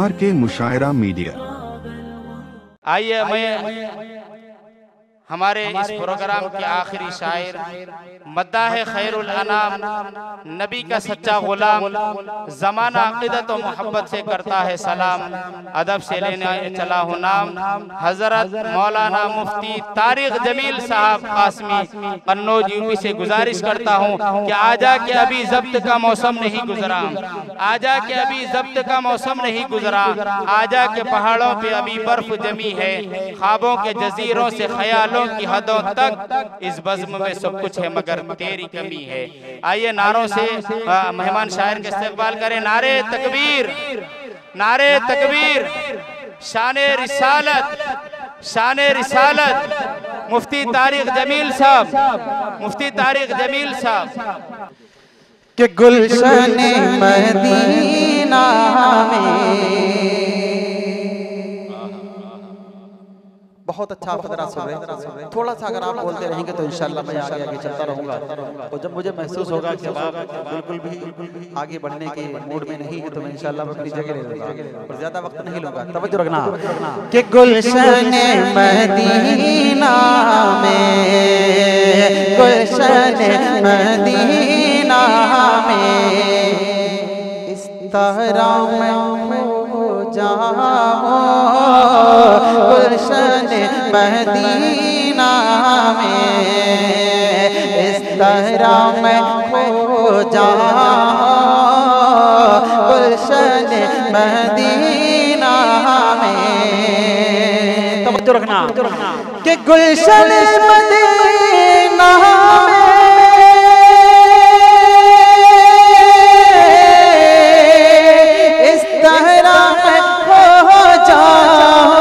RK मुशायरा media. आइए मैं हमारे इस प्रोग्राम के आखिरी शायर मद्दाह खैरुल अनाम नबी का सच्चा गुलाम ज़माना अक़ीदत और मोहब्बत से करता है सलाम। अदब से लेने चला हूँ नाम हज़रत मौलाना मुफ्ती तारिक जमील साहब कासमी कन्नौज यूपी से गुजारिश करता हूँ कि आजा के अभी ज़ब्त का मौसम नहीं गुजरा, आजा के अभी ज़ब्त का मौसम नहीं गुजरा, आजा के पहाड़ों पे अभी बर्फ जमी है, ख्वाबों के जजीरों से ख्यालों की हदों तक इस बज़्म में सब कुछ है मगर तेरी कमी है। आइए नारों से मेहमान शायर के इस्तकबाल करें। नारे तकबीर, नारे तकबीर, शाने रिसालत, शाने रिसालत मुफ्ती तारिक जमील साहब, मुफ्ती तारिक जमील साहब के गुलशन मदीना में बहुत अच्छा फतरा सुन रहे। थोड़ा सा अगर आप बोलते रहेंगे तो इंशाल्लाह मैं आगे आगे चलता रहूंगा, और जब मुझे महसूस होगा कि अब आप बिल्कुल भी आगे बढ़ने के मूड में नहीं है तो मैं इंशाल्लाह अपनी जगह ले लूंगा और ज्यादा वक्त नहीं लूंगा। तवज्जो रखना कि गुलशन मदीना में, गुलशन मदीना में इस तरह मैं हो जाऊं, गुलशन मदीना में इस तरह मैं हो जाऊं, गुलशन मदीना में। तवज्जो रखना कि गुलशन मदीना में इस तरह मैं हो जाऊं,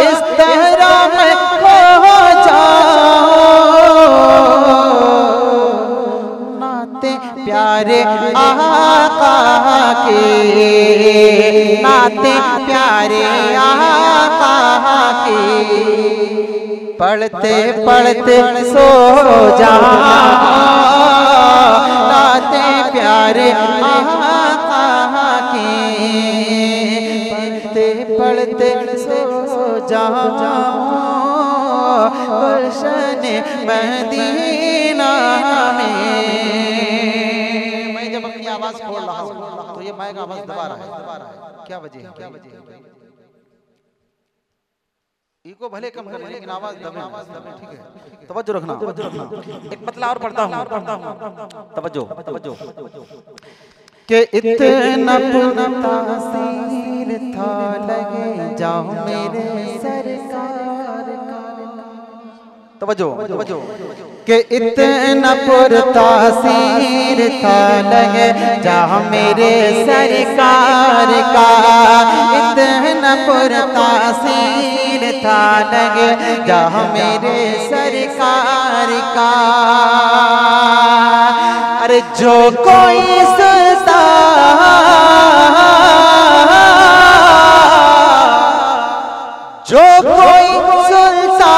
इस तरह मैं हो जाऊं, नाते प्यारे आका के, नाते प्यारे आका के पढ़ते पढ़ते सो जाऊं, नाते प्यारे आका के पढ़ते पढ़ते सो जाऊं, गुलशन मदीना में। मैं जब अपनी आवाज खोल रहा हूँ तो ये माइक आवाज दबा रहा है, क्या वजह है? क्या वजह है? इको भले कम करें लेकिन आवाज दबे, ठीक है? तवज्जो रखना, एक मतला और पढ़ता हूँ, तवज्जो तवज्जो के इतना तासीर था लगे जाओ मेरे सरकार का। तवज्जो तवज्जो के इतना तासीर था लगे जाओ मेरे सरकार का, इतना तासीर था लगे जाओ मेरे सरकार का। अरे जो कोई सुनता जो कोई सुनता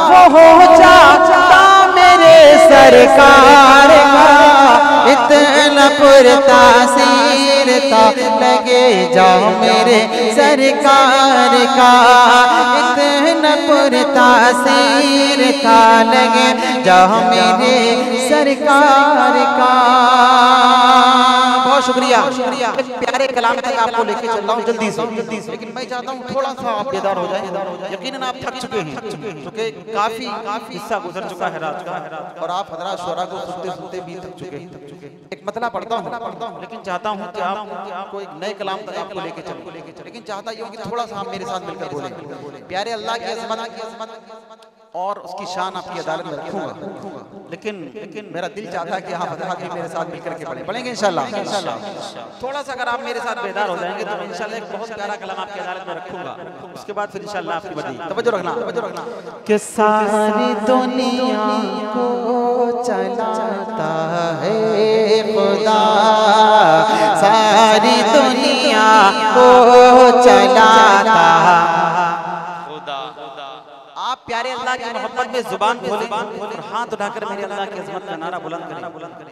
वो हो जाता मेरे सरकार का, इतना तासीर था लगे जाओ मेरे सरकार का, इतना तासीर था लगे जाओ मेरे सरकार का। बहुत शुक्रिया। एक प्यारे कलाम तक आपको लेके चल रहा हूँ जल्दी से, लेकिन मैं चाहता हूँ थोड़ा सा आप बेदार हो जाएं। यकीनन आप थक चुके हैं क्योंकि काफी हिस्सा गुजर चुका है रात का, और आप हज़रात शुरा को सुनते सुनते भी थक चुके हैं। एक मतला पढ़ता हूँ लेकिन चाहता हूँ कि आपको एक नए कलाम तक आपको लेके चलूं, लेकिन चाहता ये कि थोड़ा सा आप मेरे साथ मिलकर बोलें। प्यारे अल्लाह की अज़मत और उसकी शान आपकी अदालत में रखूंगा, लेकिन मेरा दिल चाहता है कि आप हज़रात भी मेरे साथ मिलकर के पढ़ेंगे इंशाल्लाह। थोड़ा सा अगर आप मेरे साथ बेदार हो जाएंगे तो इंशाल्लाह एक बहुत प्यारा कलाम आपकी अदालत में रखूंगा, उसके बाद फिर इंशाल्लाह आपकी मदद। तवज्जो रखना कि सारी दुनिया को चलाता है खुदा, सारी दुनिया को चलाता खुदा। आप प्यारे प्यारे अल्लाह की मोहब्बत में जुबान खोले और हाथ उठाकर मेरे अल्लाह की अज़मत का नारा बुलंद करें।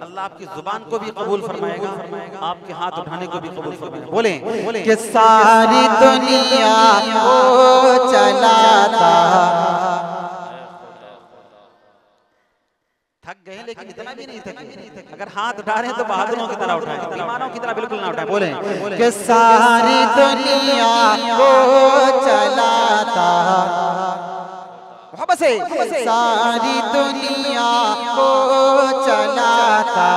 अल्लाह आपकी जुबान को भी कबूल फरमाएगा, आपके हाथ उठाने को भी कबूल फरमाएगा। बोले कि सारी दुनिया को चलाता। थक गए लेकिन इतना भी नहीं थके। अगर हाथ उठा रहे हैं तो बहादुरों की तरह उठाएं, बेईमानों की तरह बिल्कुल ना उठाएं। बोले कि सारी दुनिया को चलाता। मोहब्बत से सारी दुनिया को चलाता,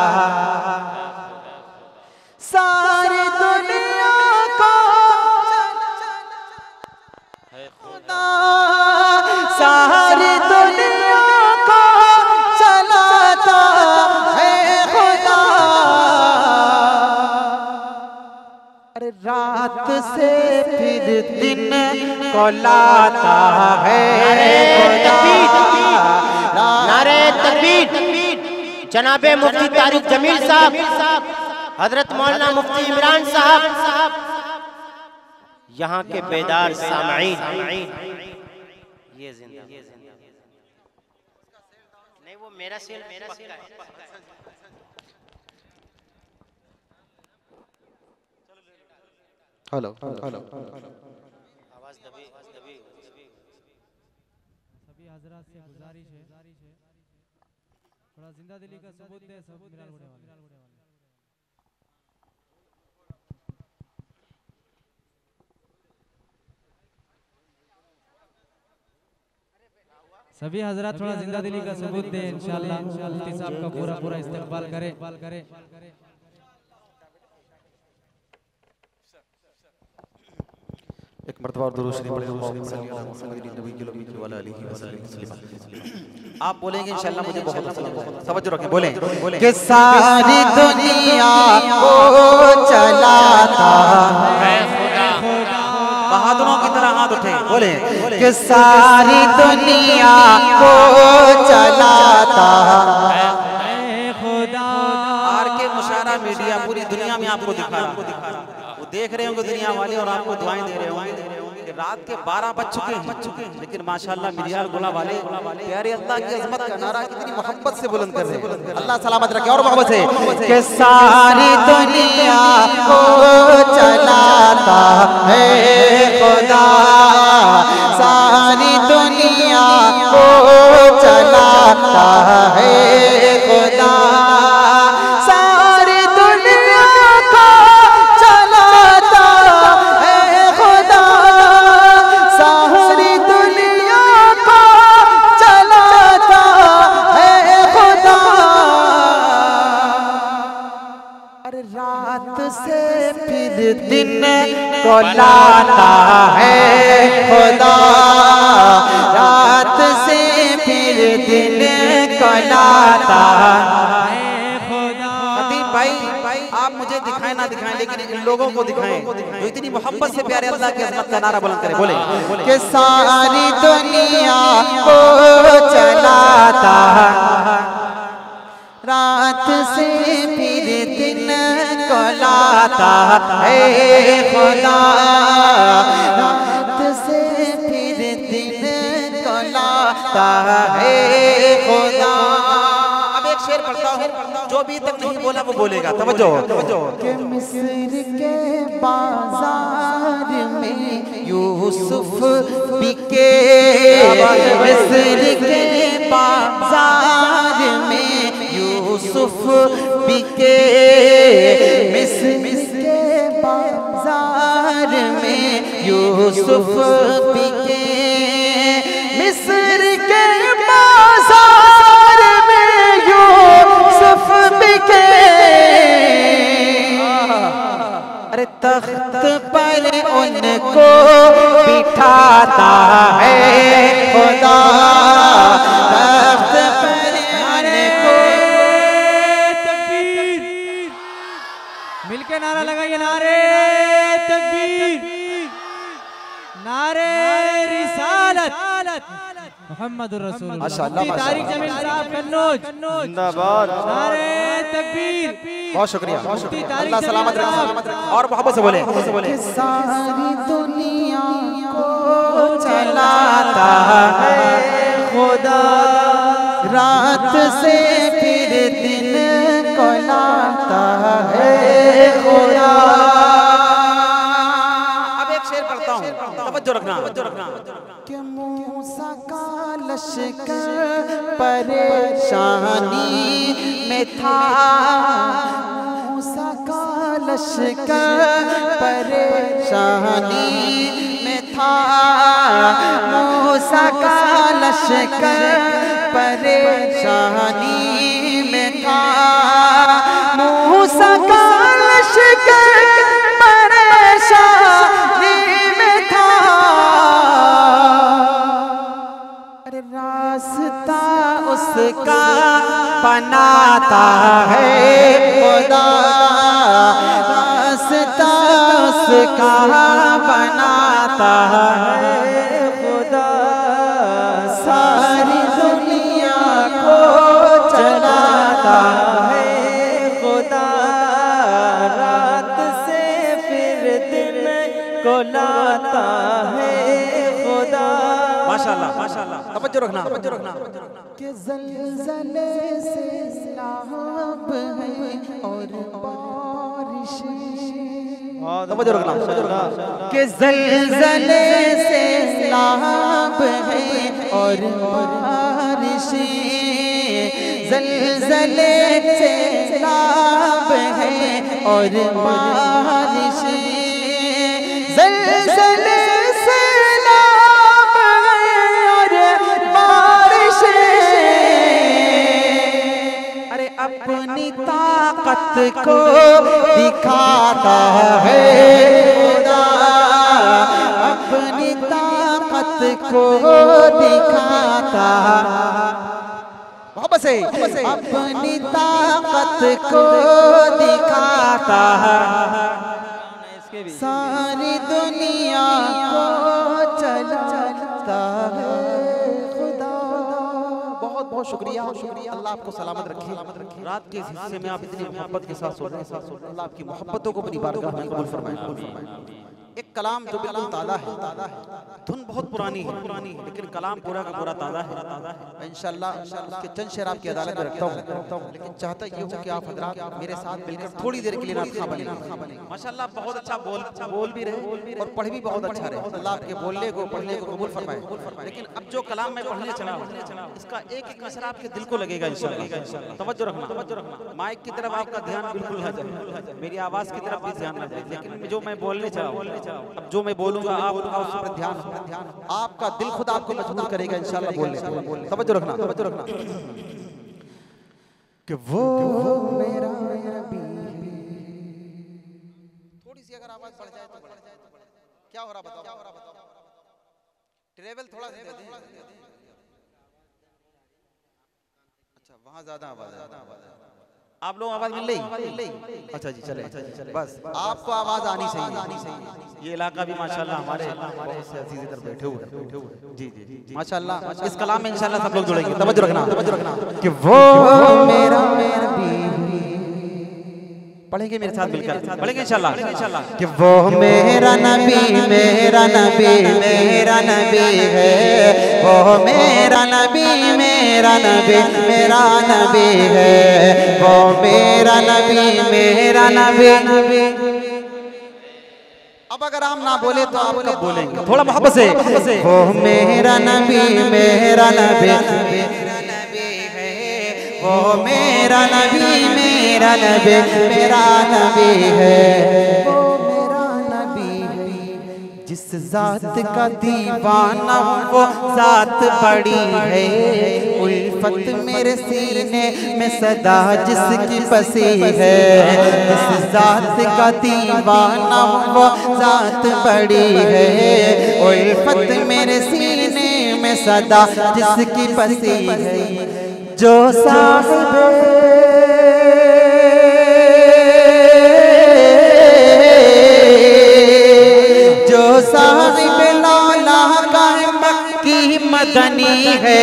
सारी दुनिया को खुदा, सारी दुनिया को चलाता है खुदा। अरे रात से फिर दिन को लाता है खुदा। नारे तकबीर। जनाबे मुफ्ती तारिक जमील साहब, हजरत मौलाना मुफ्ती इमरान साहब, यहाँ के बेदार सामईन। ये जिंदा नहीं, वो मेरा सेल है। हेलो आवाज दबी। सभी हजरात से गुजारिश है थोड़ा जिंदा दिली का सबूत दे, सब मिलान होने वाले। सभी हजरात थोड़ा जिंदा दिली का सबूत दे, इंशाअल्लाह मुफ्ती साहब का पूरा इस्तकबाल करे। एक मर्तबा दुरूद शरीफ पढ़ें। आप बोलेंगे इंशाअल्लाह, मुझे बहुत अच्छा लगेगा। तवज्जो रखें। बोले कि सारी दुनिया को चलाता है खुदा। बहादुरों की तरह हाथ उठे। बोले कि सारी दुनिया को चलाता है खुदा। आरके मुशायरा मीडिया पूरी दुनिया में आपको दिखा रहा। वो देख रहे होंगे दुनिया वाले और आपको दुआएं दे रहे होंगे। रात के 12 बज चुके हैं, लेकिन माशाअल्लाह मिरियाल गोला वाले प्यारे अल्लाह की अज़मत का नारा कितनी मोहब्बत से बुलंद कर रहे हैं। अल्लाह सलामत रखे। और मोहब्बत से कि सारी दुनिया को चलाता है खुदा, सारी दुनिया को चलाता है खुदा, सारी दुनिया को चलाता है खुदा, सारी दुनिया को चलाता है खुदा। अरे रात से फिर दिन को लाता है खुदा, रात से फिर दिन को लाता है खुदा। खतीब भाई आप मुझे दिखाएं ना दिखाएं, लेकिन इन लोगों को दिखाएं जो इतनी मोहब्बत से प्यारे अल्लाह की अज़मत का नारा बुलंद करे। बोले कि सारी दुनिया को चलाता, रात से फिर दिन को लाता है खुदा, रात से फिर दिन को लाता है खुदा। अब एक शेर पढ़ता हूँ, जो भी तक नहीं बोला वो बोलेगा। तवज्जो कि मिस्र के बाजार में यूसुफ बिके, मिस्र के बाजार में यूसुफ बिके, मिस्र के बाजार में यूसुफ बिके, मिस्र के बाजार में यूसुफ बिके। अरे तख्त पर उनको बिठाता है खुदा, तख्त पर उनको। तकबीर, मिलके नारा लगाइए। नारे तकबीर, नारे रिसालत, मोहम्मदुर रसूलुल्लाह। मुफ्ती तारिक जमील साहब कन्नौज जिंदाबाद। नारे तकबीर। बहुत शुक्रिया। अल्लाह सलामत रखे। और मोहब्बत से बोले सारी दुनिया को चलाता है खुदा, रात से फिर दिन को लाता है खुदा। अब एक शेर पढ़ता हूँ, तवज्जो रखना। कि मूसा का लश्कर परेशानी में था, मूसा का लश्कर परेशानी में था, मूसा का लश्कर परेशानी में था, मूसा का लश्कर परेशानी में था। अरे रास्ता उसका बनाता है खुदा, रास्ता उसका बनाता है खुदा, सारी दुनिया को चलाता है खुदा, रात से फिर दिन को लाता है खुदा। माशाल्लाह माशाल्लाह, तवज्जो रखना। कि ज़लज़ले से सैलाब है और बारिशें, तवज्जो रखना। कि ज़लज़ले से सैलाब है और बारिशें, ज़लज़ले से सैलाब है और बारिशें, ज़लज़ले से सैलाब है और बारिशें। अरे अपनी ताकत को दिखाता है खुदा, अपनी ताकत को दिखाता, वापस से अपनी ताकत को दिखाता, सारी दुनिया को चलाता है खुदा। बहुत बहुत शुक्रिया, अल्लाह आपको सलामत रखे। रात के इस हिस्से में आप इतनी मोहब्बत के साथ सुन रहे हैं, अल्लाह आपकी मोहब्बतों को अपनी बारगाह में कबूल फरमाए। एक कलाम जो बिल्कुल ताज़ा है, धुन बहुत पुरानी है, लेकिन कलाम पूरा का पूरा ताज़ा है। इंशाअल्लाह उसके चंद शेर आपकी अदालत में रखता हूँ, लेकिन चाहता ये हूँ कि आप हज़रात मेरे साथ मिलकर थोड़ी देर के लिए नाख़्वां बने। माशाअल्लाह बहुत अच्छा बोल भी रहे और पढ़ भी बहुत अच्छा रहे। अल्लाह आपके बोलने को पढ़ने को कबूल फरमाए। लेकिन अब जो कलाम मैं पढ़ने चला हूँ, इसका एक एक असर आपके दिल को लगेगा इंशाअल्लाह। तवज्जो रखना। माइक की तरफ आपका ध्यान बिल्कुल न जाए, मेरी आवाज़ की तरफ भी ध्यान न जाए, लेकिन जो मैं बोलने चला हूँ, अब जो मैं बोलूँगा आपका उस पर ध्यान, आपका दिल खुद आपको मजबूर करेगा इंशाअल्लाह बोलने। तवज्जो रखना। कि वो मेरा नबी है। थोड़ी सी अगर आवाज बढ़ जाए तो क्या हो रहा बताओ? ट्रेवल थोड़ा सा दे दें। अच्छा वहाँ ज्यादा आवाज है, आप लोग आवाज मिल रही? अच्छा जी चले, बस आपको आवाज आनी चाहिए। ये इलाका भी माशाल्लाह हमारे बहुत से अजीज इधर बैठे हुए जी माशाल्लाह। इस कलाम में इंशाल्लाह सब लोग जुड़ेंगे। तवज्जो रखना कि वो मेरा नबी, पढ़ेंगे मेरे साथ मिलकर, पढ़ेंगे इंशाल्लाह कि वो मेरा नबी मेरा नबी मेरा नबी है, वो मेरा नबी मेरा नबी मेरा नबी है, वो मेरा नबी मेरा नबी। अब अगर हम ना बोले तो आप कब बोलेंगे? थोड़ा मोहब्बत से। वो मेरा नबी मेरा नबी मेरा नबी है, वो मेरा नबी मेरा नबी मेरा नबी है, वो मेरा नबी है। जिस जात का दीवाना हूँ वो जात बड़ी है, उल्फत मेरे सीने में सदा जिसकी बसी है। जिस जात का दीवाना हूँ वो जात बड़ी है, उल्फत मेरे सीने में सदा जिसकी बसी है। जो साहिबे मदनी है,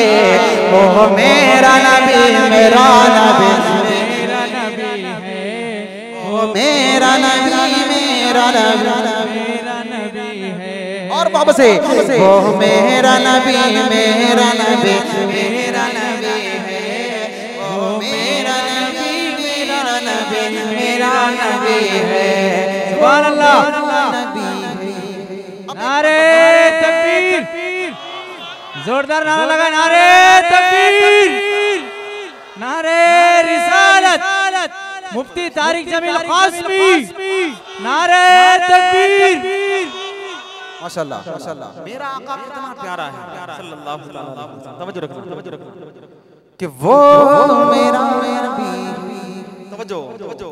वो मेरा नबी मेरा नबी मेरा नबी है, वो मेरा नबी मेरा नबी मेरा नबी है। और बाबा से वो मेरा नबी मेरा नबी मेरा नबी है, वो मेरा नबी मेरा नबी मेरा नबी है। सुभान अल्लाह। नारे तकबीर, जोरदार नारा लगा, नारे तकबीर, नारे रिसालत, मुफ्ती तारिक जमील कासमी, नारे तकबीर। माशाल्लाह माशाल्लाह। मेरा आका कितना प्यारा है सल्लल्लाहु अलैहि वसल्लम। तवज्जो रखना कि वो मेरा नबी, तवज्जो तवज्जो,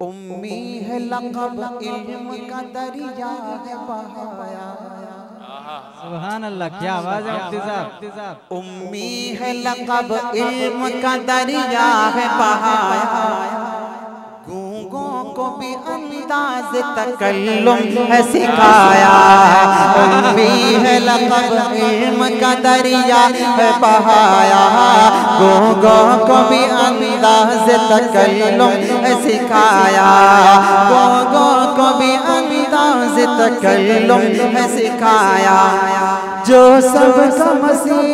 उम्मी है लक़ब इल्म का दरिया है बहाया। सुभान अल्लाह, क्या आवाज है मुफ्ती साहब। उम्मी है लक़ब इल्म का दरिया है बहाया, गूंगों को भी अंदाज तकल्लुम है सिखाया। उम्मी है लक़ब इल्म का दरिया है बहाया, गूंगों को भी अंदाज तकल्लुम है सिखाया। गूंगों को भी अंदाज तकल्लुम है सिखाया। जो सबका मसीह,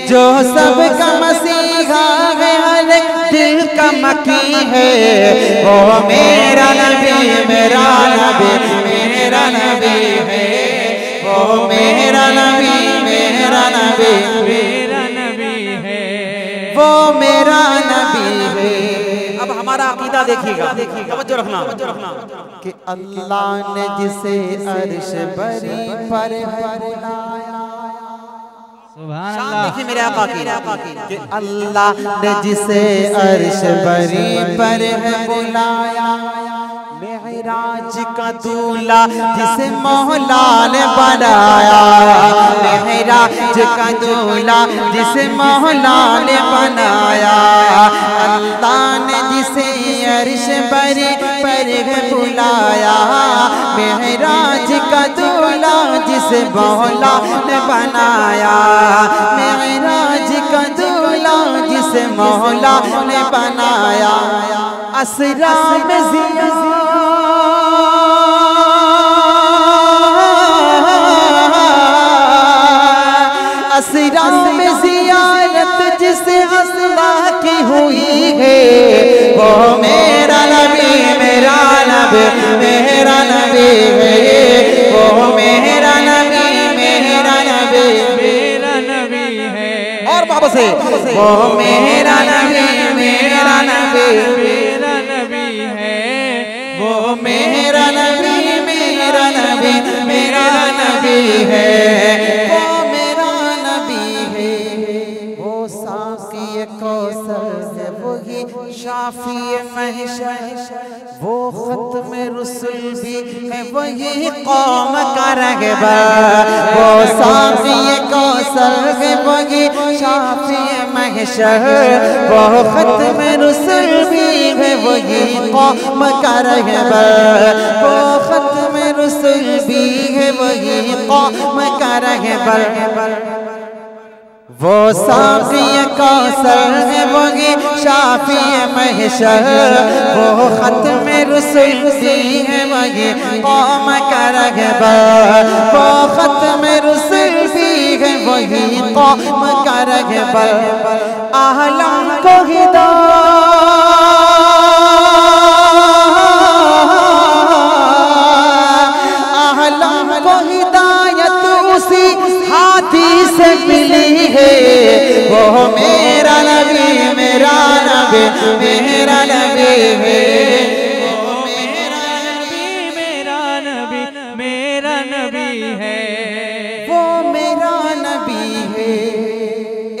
जो सबका मसीहा है, हर दिल का मकी है, वो मेरा नबी मेरा नबी मेरा नबी है, वो मेरा नबी मेरा नबी मेरा नबी है, वो मेरा नबी है। अब हमारा अकीदा देखिएगा, तवज्जो रखना कि अल्लाह ने जिसे अर्श बरी पर है बुलाया। सुभान शान अल्लाह। देखिए मेरे आका की कि अल्लाह ने जिसे अर्श बरी पर है बुलाया। मेहराज का दूल्हा जिसे मौला ने बनाया, मेहराज का दूल्हा जिसे मौला ने बनाया। अल्लाह ने जिसे अर्श बरी पर है बुलाया, मेहराज का दूल्हा जिसे मौला ने बनाया। मेहराज का दूल्हा जिसे मौला ने बनाया। असरा में जिया असरा में ज़ियारत जिसे असला की हुई है, वो मेरा नबी मेरा नबी मेरा नबी है, वो मेरा नबी मेरा नबी मेरा नबी है। और बाबा से वो मेरा नबी मेरा नबी मेरा नबी है, वो मेरा नबी मेरा नबी मेरा नबी है, वो मेरा नबी है। वो साक़ी कौसर है, वही शाफ़ी महशर, वो ख़त्म रुसूल भी है, वही कौम का रहबर। वो साक़ी कौसर है, वही शाफ़ी महशर, वो ख़त्म रुसूल भी है, वही कौम का रहबर। वो ख़त्म रुसूल भी है, वही कौम का रहबर। वो साक़ी कौसर है, वही शाफ़ी महशर, वो ख़त्म रुसूल भी है, वही कौम का रहबर। वो ख़त्म रुसूल भी है, वही कौम का रहबर। आलम को हिदायत उसी हाथी से मिली है, वो मेरा नबी मेरा नबी मेरा नबी है, वो मेरा नबी मेरा नबी मेरा नबी है, वो मेरा नबी है।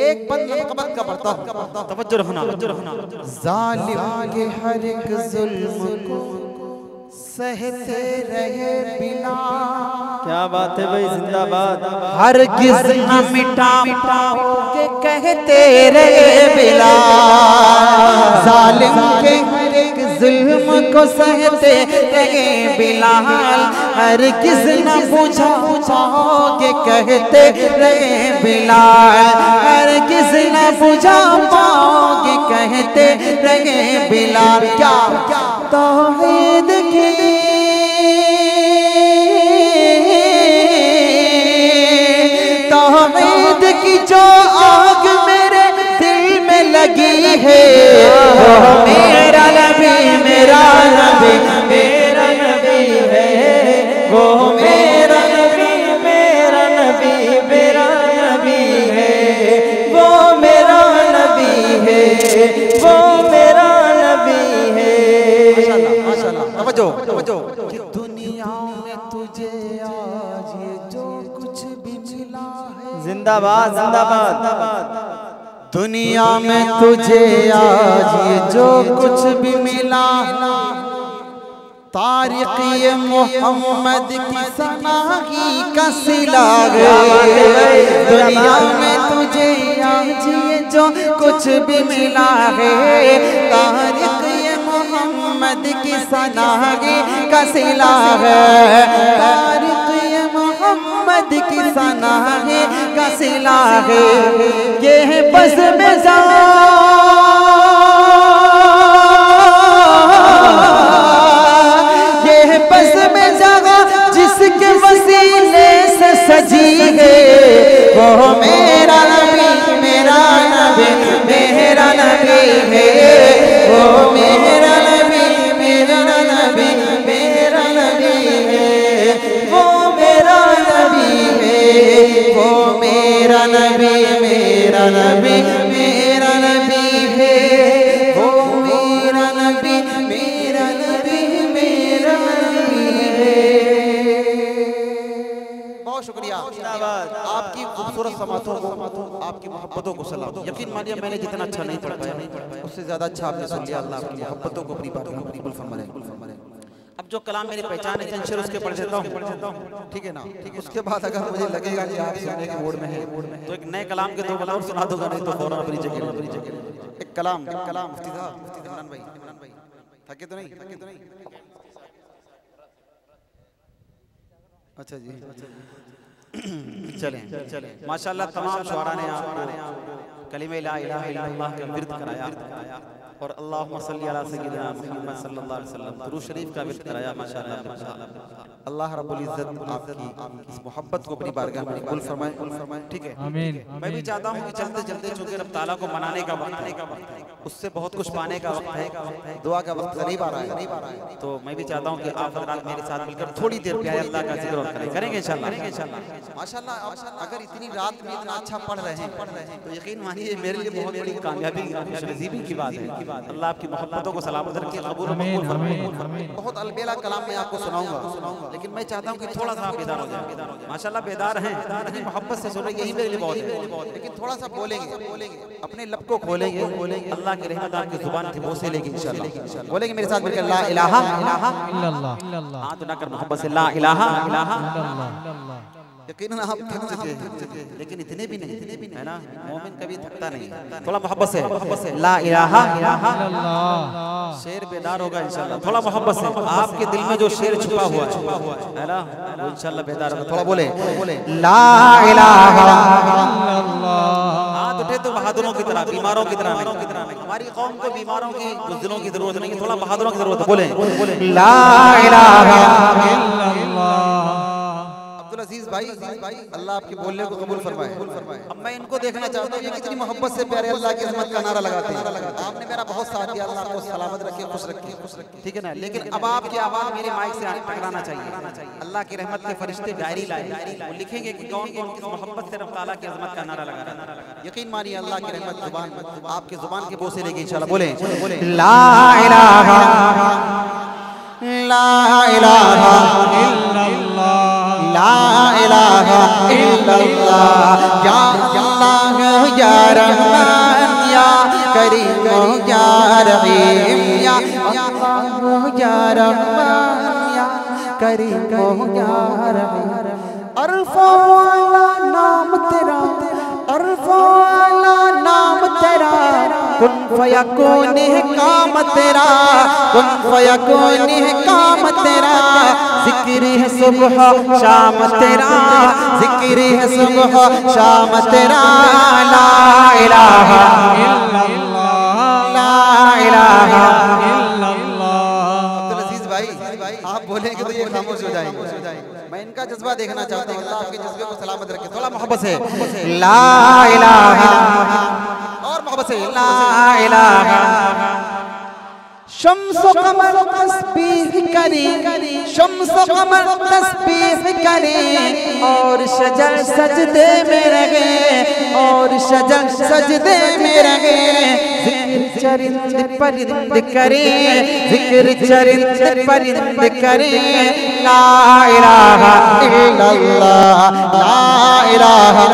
एक बंद का पढ़ता हूं, तवज्जो रखना। जालिम के हर एक जुल्म को सहते रहे बिना। क्या बात है भाई, जिंदाबाद। हरगिज़ न मिटा के कहते रहे बिला। जालिम के हर एक जुल्म को सहते रहे बिलाल, हर किस न बुझा पाओगे कहते रहे बिलाल, हर किस न बुझा पाओगे कहते रहे बिलाल। क्या तौहीद की तौहीद की जो आग मेरे दिल में लगी है, वो मेरा नबी मेरा नबी मेरा नबी है, वो मेरा नबी मेरा नबी मेरा नबी है, वो मेरा नबी है, वो मेरा नबी है। माशाल्लाह माशाल्लाह, तवज्जो तवज्जो। कि दुनिया में तुझे आज ये जो कुछ भी मिला है, जिंदाबाद जिंदाबाद। दुनिया में तुझे आज ये जो कुछ भी मिला, तारीख ये मोहम्मद की सनाही का सिला है। दुनिया में तुझे आज ये जो कुछ भी मिला है, तारीख ये मोहम्मद की सनाही का सिला है। तारीख ये मोहम्मद की सनाही का सिला है। ये है बस में जा बस में जगह जिसके वसीले से सजी है, वो मेरा नबी मेरा नबी मेरा नबी है, वो मेरा नबी मेरा नबी मेरा नबी है, वो मेरा नबी है, वो मेरा नबी मेरा नबी मेरा नबी है, वो मेरा नबी मेरा नबी मेरा बहुत शुक्रिया आपकी खूबसूरत समातों को, आपकी मोहब्बतों को सलाम। यकीन मानिए मैंने जितना अच्छा नहीं पढ़ पाया उससे ज्यादा अच्छा आपने सुन लिया। अल्लाह आपकी मोहब्बतों को अपनी बात में कबूल फरमाए। अब जो कलाम मेरी पहचान है चंद शेर उसके पढ़ देता हूँ, ठीक है ना? उसके बाद अगर मुझे लगेगा कि आप सुनने के मूड में है तो एक नए कलाम के दो कलाम सुना दूंगा, नहीं तो फौरन अपनी जगह एक कलाम मुफ्ती साहब इमरान भाई थके तो नहीं? अच्छा जी चलें। माशाल्लाह तमाम शुआरा ने आपको कलिमे ला इलाहा इल्लल्लाह का विर्द कराया और अल्लाहुम्मा सल्ली अला सय्यिदिना मुहम्मद सल्लल्लाहु अलैहि वसल्लम दुरूद शरीफ का विर्द कराया। माशाल्लाह अल्लाह रब्बुल इज्जत आपकी इस मोहब्बत को अपनी बारगाह में कबूल फरमाए, ठीक है? आमीन। मैं भी चाहता हूँ कि चलते चलते चूंकि रब ताला को मनाने का वक्त है, उससे बहुत कुछ पाने का वक्त है, दुआ का वक्त करीब आ रहा है, तो मैं भी चाहता हूँ कि आप हज़रात मेरे साथ मिलकर थोड़ी देर प्यारे अल्लाह का जिक्र करेंगे इंशाल्लाह। माशाल्लाह अगर इतनी रात में इतना अच्छा पढ़ रहे हैं तो यकीन मानिए मेरे लिए बहुत बड़ी कामयाबी खुशनसीबी की बात है। अल्लाह आपकी मोहब्बतों को सलामत रखे, कबूल फरमाए। बहुत अलबेला कलाम मैं आपको सुनाऊंगा, लेकिन मैं चाहता हूँ कि थोड़ा सा आप बेदार हो जाए। माशाल्लाह बेदार हैं, इतनी मोहब्बत से सुन रहे, यही मेरे लिए बहुत है। लेकिन थोड़ा सा बोलेंगे, अपने लब को खोलेंगे, अल्लाह की रहमत आपकी जुबान थी वो से लेगी इंशाल्लाह। बोलेंगे मेरे साथ मिलकर ला इलाहा इल्लल्लाह। हाँ तो ना कर मोहब्बत से ला इलाहा इल्लल्लाह। यकीनन आप थक चुके हैं, लेकिन इतने भी नहीं है ना, मोमिन कभी थकता नहीं। थोड़ा मोहब्बत से ला इलाहा इल्लल्लाह। शेर बेदार होगा इंशाल्लाह। थोड़ा मोहब्बत से आपके दिल में जो शेर छुपा हुआ है ना, वो इंशाल्लाह बेदार होगा। थोड़ा बोले ला इलाहा इल्लल्लाह। हाथ उठे तो बहादुरों की तरह, बीमारों की तरह नहीं। हमारी कौम को बीमारों की बुज़दिलों की जरूरत नहीं, थोड़ा बहादुरों की जरूरत है। बोले ला इलाहा इल्लल्लाह। अजीज भाई अल्लाह आपके बोलने को कबूल फरमाए। अब मैं इनको देखना चाहता हूँ ये कितनी मोहब्बत से प्यारे अल्लाह की रहमत का नारा लगाते हैं। आपने मेरा बहुत साथ दिया, अल्लाह आपको सलामत रखे, खुश रखे, ठीक है ना? लेकिन अब आपकी आवाज मेरे माइक से टकराना चाहिए। अल्लाह की रहमत के फरिश्ते डायरी लाए, वो लिखेंगे कि कौन कौन किस मोहब्बत से रब ताला की अज़मत का नारा लगा रहा है। यकीन मानिए अल्लाह की रहमत जुबान आपकी जुबान के बोल से लेगी इंशाल्लाह। बोले ला इलाहा इल्लल्लाह, ला इलाहा इल्लल्लाह। या अल्लाह या रहमान या करीम या रहीम, या अल्लाह या रहमान या करीम या रहीम। अरफा वाला नाम तेरा, अरफा वाला नाम तेरा, फयकून है काम तेरा, कुन फयकून है काम तेरा, जिक्र है सुबह शाम तेरा, जिक्र है सुबह शाम तेरा। ला इलाहा इल्लल्लाह, ला इलाहा इल्लल्लाह। अब्दुल अजीज भाई आप बोलेंगे तो ये खामोश हो जाएंगे। मैं इनका जज्बा देखना चाहता हूँ, अल्लाह आपके जज्बे को सलामत रखे। थोड़ा मोहब्बत से ला इलाहा, और मोहब्बत से ला इलाहा। शम्स कमर तस्बीह करे, शम्स कमर तस्बीह करे, और शजर सजदे में लगे, और शजर सजदे में लगे। जिक्र चरिंद परिंद करे, जिक्र चरिंद परिंद करे। ला इलाहा इल्लल्लाह, ला इलाहा,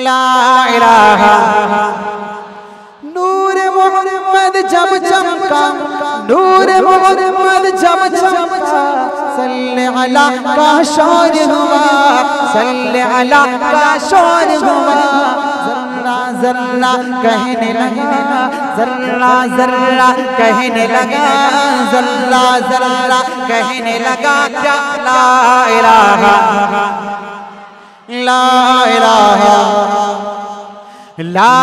ला इलाहा। नूर मोहम्मद जब चमका, नूर मोहम्मद जब चमका, सल्ले अला का शोर हुआ, सल्ले अला का शोर हुआ। जर्रा जर्रा कहने लगा, जर्रा जर्रा कहने लगा, जर्रा जर्रा कहने लगा क्या। ला इलाहा, ला इलाहा, ला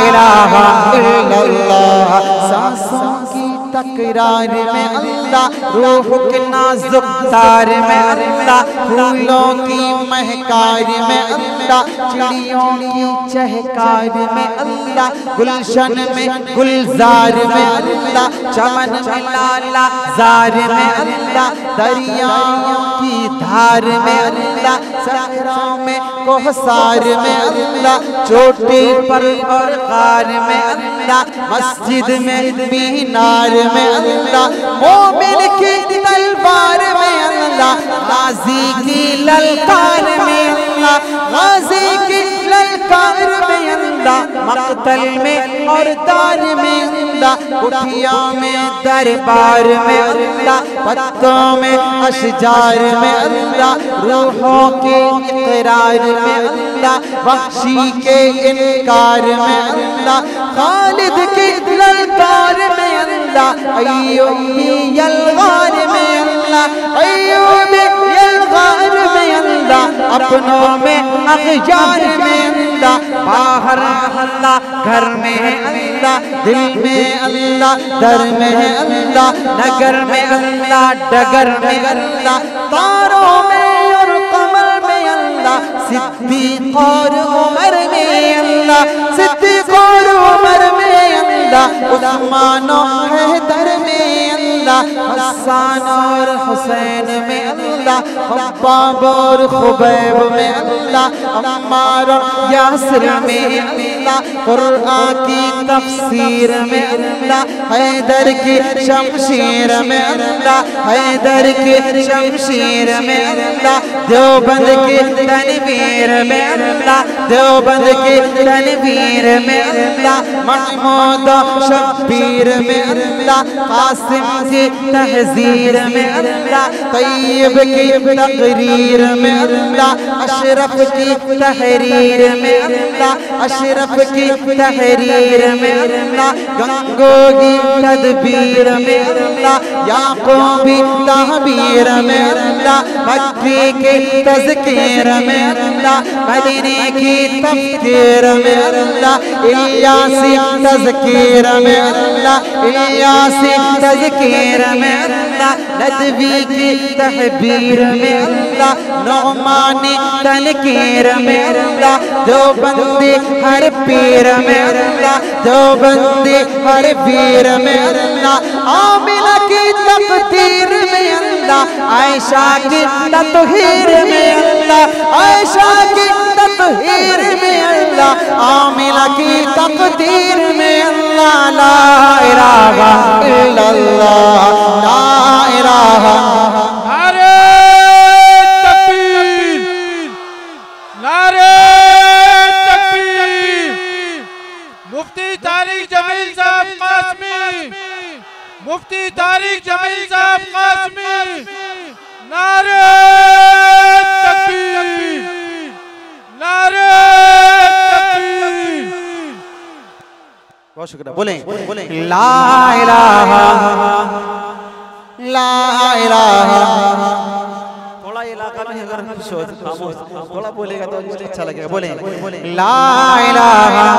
इलाहा इल्लल्लाह। सांसों की तकरार में अल्लाह, रूह के नाजुक तार में अल्लाह, फूलों की महकार में अल्लाह, चिड़ियों की चहकार में अल्लाह, गुलशन में गुलजार में अल्लाह, चमन में लाला जार में अल्लाह, दरियाओं की धार में अल्लाह, सहराओं में कोहसार में अल्लाह, चोटी पर और गार में अल्लाह, मस्जिद में मीनार में अल्लाह, मोमिन की तलवार में अल्लाह, गाजी की ललकार में अल्लाह, गाजी की ललकार में अल्लाह, मक्तल में और दार में अल्लाह, कुठिया में दरबार में अल्लाह, पत्तों में अशजार में अल्लाह, रूहों के इकरार में अल्लाह, बख्शी के इनकार में अल्लाह, खालिद की ललकार में अल्लाह, अय्यूबी यलगार में अल्लाह, अय्यूबी यलगार में अल्लाह, अपनों में अखजार में अल्लाह, बाहर अल्लाह, घर में है अल्लाह, दिल में अल्लाह, दर में है अल्लाह, नगर में अल्लाह, डगर में अल्लाह, तारों में और कमर में अल्लाह, सिद्दीक और उमर में अल्लाह, सिद्दीक और उमर में अल्लाह, उस्मान और हैदर में अल्लाह, हसन और हुसैन में अल्लाह, खब्बाब और खुबैब में अल्लाह, अम्मार और यासिर में अल्लाह, कुरान की तफसीर में अल्लाह, हैदर की शमशीर में अल्लाह, हैदर की शमशीर में अल्लाह, देवबंद की तनवीर में अल्लाह, देवबंद की तनवीर में अल्लाह, महमूद शब्बीर में अल्लाह, कासिम की तहजीर में अल्लाह, तैयब की तकरीर में अल्लाह, अशरफ की तहरीर में अल्लाह, अशरफ की तहरीर में अल्लाह, गंगोगी तदबीर में अल्लाह, याकूबी तहबीर में अल्लाह, मक्की की तज़कीर में अल्लाह, मदीने की तफ़कीर में अल्लाह, इलियासी तज़कीर में अल्लाह, इलियासी तज़कीर में अल्लाह, नदवी की तहबीर में अल्लाह, नौमानी तनकीर में अल्लाह, देवबंदी हर पीर में अल्लाह, देवबंदी हर पीर में अल्लाह, आमिना की तकदीर में अल्लाह, आयशा की ततहीर में अल्लाह, आयशा की ततहीर में अल्लाह, आमिना की तकदीर में अल्लाह। ला इलाहा इल्लल्लाह, ला इलाहा। नारे तकबीर, नारे तकबीर। मुफ्ती तारिक जमील साहब कासमी, मुफ्ती तारिक जमील साहब कासमी, नारे तकबीर, नारे तकबीर। बहुत शुक्रिया। बोले ला इलाहा ला इलाहा। थोड़ा इलाका में अगर खामोश थोड़ा बोलेगा तो मुझे अच्छा लगेगा। बोले ला इलाहा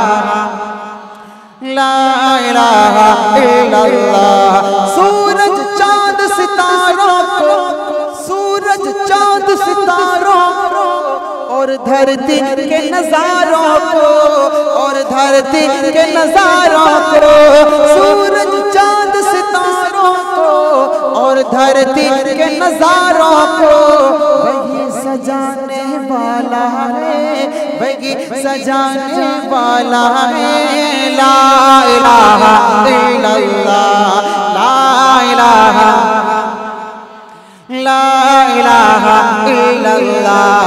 ला इलाहा इल्लल्लाह। सूरज चांद सितारों को, सूरज चांद सितारों को और धरती के नजारों को, और धरती के नजारों को, सूरज चांद सितारों को और धरती के नजारों को वही सजाने वाला है, वही सजाने वाला है। ला इलाहा इल्लल्लाह ला इलाहा ला इलाहा इल्लल्लाह।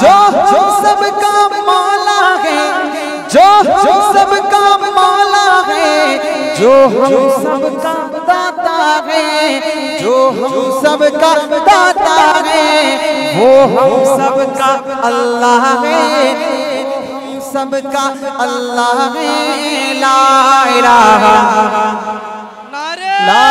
जो सबका मौला है, जो सबका मौला है, जो हम सबका दाता है, जो हम सबका दाता है, वो हम सबका अल्लाह है, हम सबका अल्लाह है। ला इलाहा ला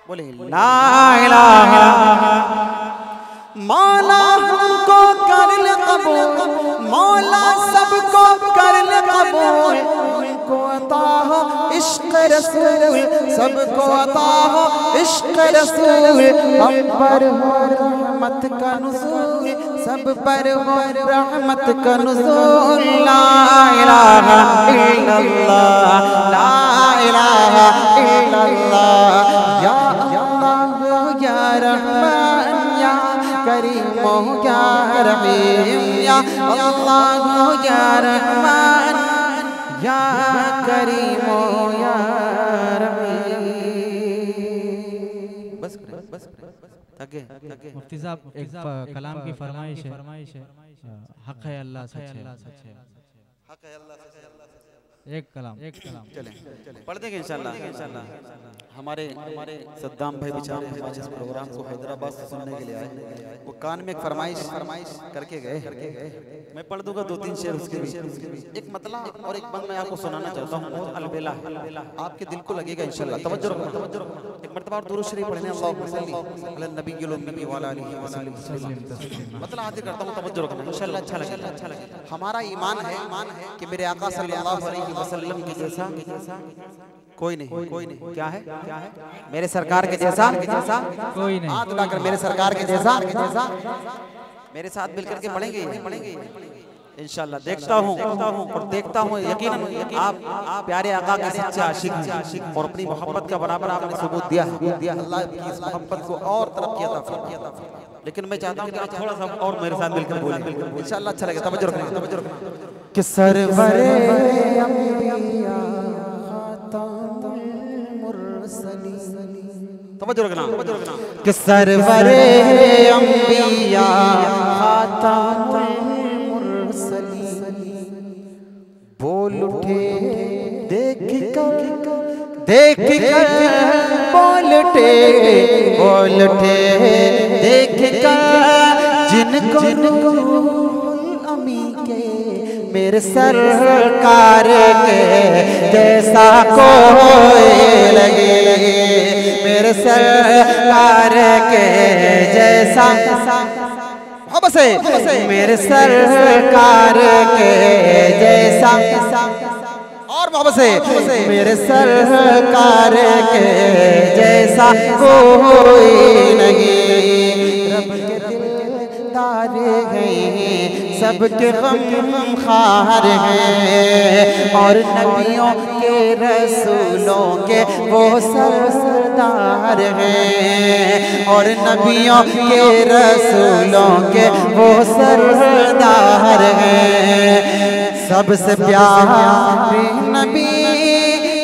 बोले ला इलाहा। मौला हमको कर ले कबूल, मौला सबको कर ले कबूल। हमको अता हो इश्क रसूल, सबको अता हो इश्क रसूल। हम पर हो रहमत का नुज़ूल, सब पर हो रहमत का नुज़ूल। ला इलाहा इल्लल्लाह ला इलाहा इल्लल्लाह। या या रहमान या करीम या रहीम या अल्लाह या रहमान या करीम या रहीम। बस थके मुफ्ती साहब एक कलाम की फरमाइश है। हक है अल्लाह सच है, हक है अल्लाह सच है। एक कलाम चले पढ़ देंगे इंशाल्लाह। हमारे सद्दाम भाई बेचारे हमारे इस प्रोग्राम को हैदराबाद से सुनने के लिए आए, वो कान में एक फरमाइश करके गए। मैं पढ़ दूंगा 2-3 शेर उसके भी। एक मतला और एक बंद मैं आपको सुनाना चाहता हूँ। अलबेला आपके दिल को लगेगा इंशाल्लाह। तवज्जो रखना। एक मर्तबा और दुरूद शरीफ पढ़ने अल्लाहुम्मा सल्ली अला नबीय्यिल उम्मी व अला आलिहि व सल्लम। मतलब हाजिर करता हूँ, तवज्जो रखना इंशाल्लाह अच्छा लगेगा। हमारा ईमान है कि मेरे आका सल्लल्लाहु अलैहि वसल्लम के जैसा कोई नहीं। क्या है मेरे सरकार के जैसा कोई नहीं। हाथ उठाकर मेरे सरकार के जैसा मेरे साथ मिलकर के पढ़ेंगे इंशाल्लाह। देखता हूँ यकीनन आप प्यारे आका के सच्चे आशिक हैं और अपनी मोहब्बत का बराबर आपने सबूत दिया है। अल्लाह की इस मोहब्बत को और तरक्की अता फरमाए। लेकिन मैं चाहता हूँ कि आप थोड़ा सा और मेरे साथ मिलकर बोलें इंशाल्लाह अच्छा लगेगा। तवज्जो रखना कि सरवरे अंबिया खातमुल मुरसलीन। तवज्जो रखना कि सरवरे अंबिया खातमुल मुरसलीन। बोल उठे देख कर बोल उठे देख कर जिनको अमी के मेरे सरकार के जैसा कोई लगे, मेरे सरकार के जैसा मेरे सरकार के जैसा और मोहब्बत से मेरे सरकार के जैसा कोई नहीं। रब के दिलदार हैं, सबके गम खार हैं और नबियों के रसूलों के वो सरदार हैं और नबियों के रसूलों के वो सरदार हैं। सबसे प्यारे नबी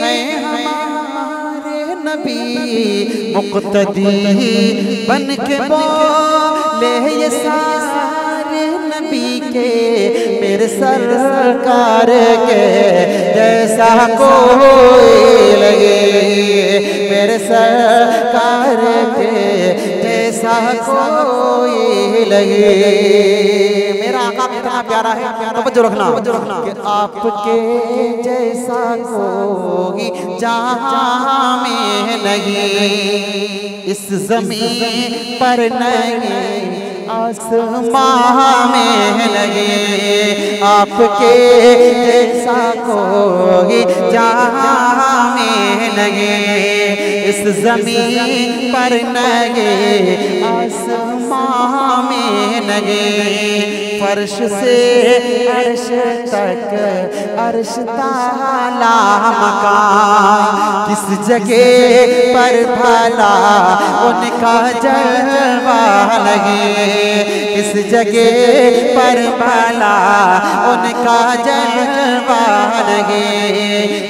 हैं हमारे नबी, मुक्तदी बन के बोले ये सारे नबी के मेरे सरकार के जैसा कोई लगे, मेरे सरकार जैसा कोई लगे। मेरा आका कितना प्यारा है, तवज्जो रखना कि आपके जैसा कोई जहां में नहीं, इस ज़मीन पर नहीं, आसमां में लगे। आपके जैसा कोई जहां में लगे, इस ज़मीन पर लगे, आसमां में लगे। फर्श से अर्श तक, अर्श ताला मकान, किस जगह पर भला उनका जलवा लगे, किस जगह पर भला उनका जलवा लगे।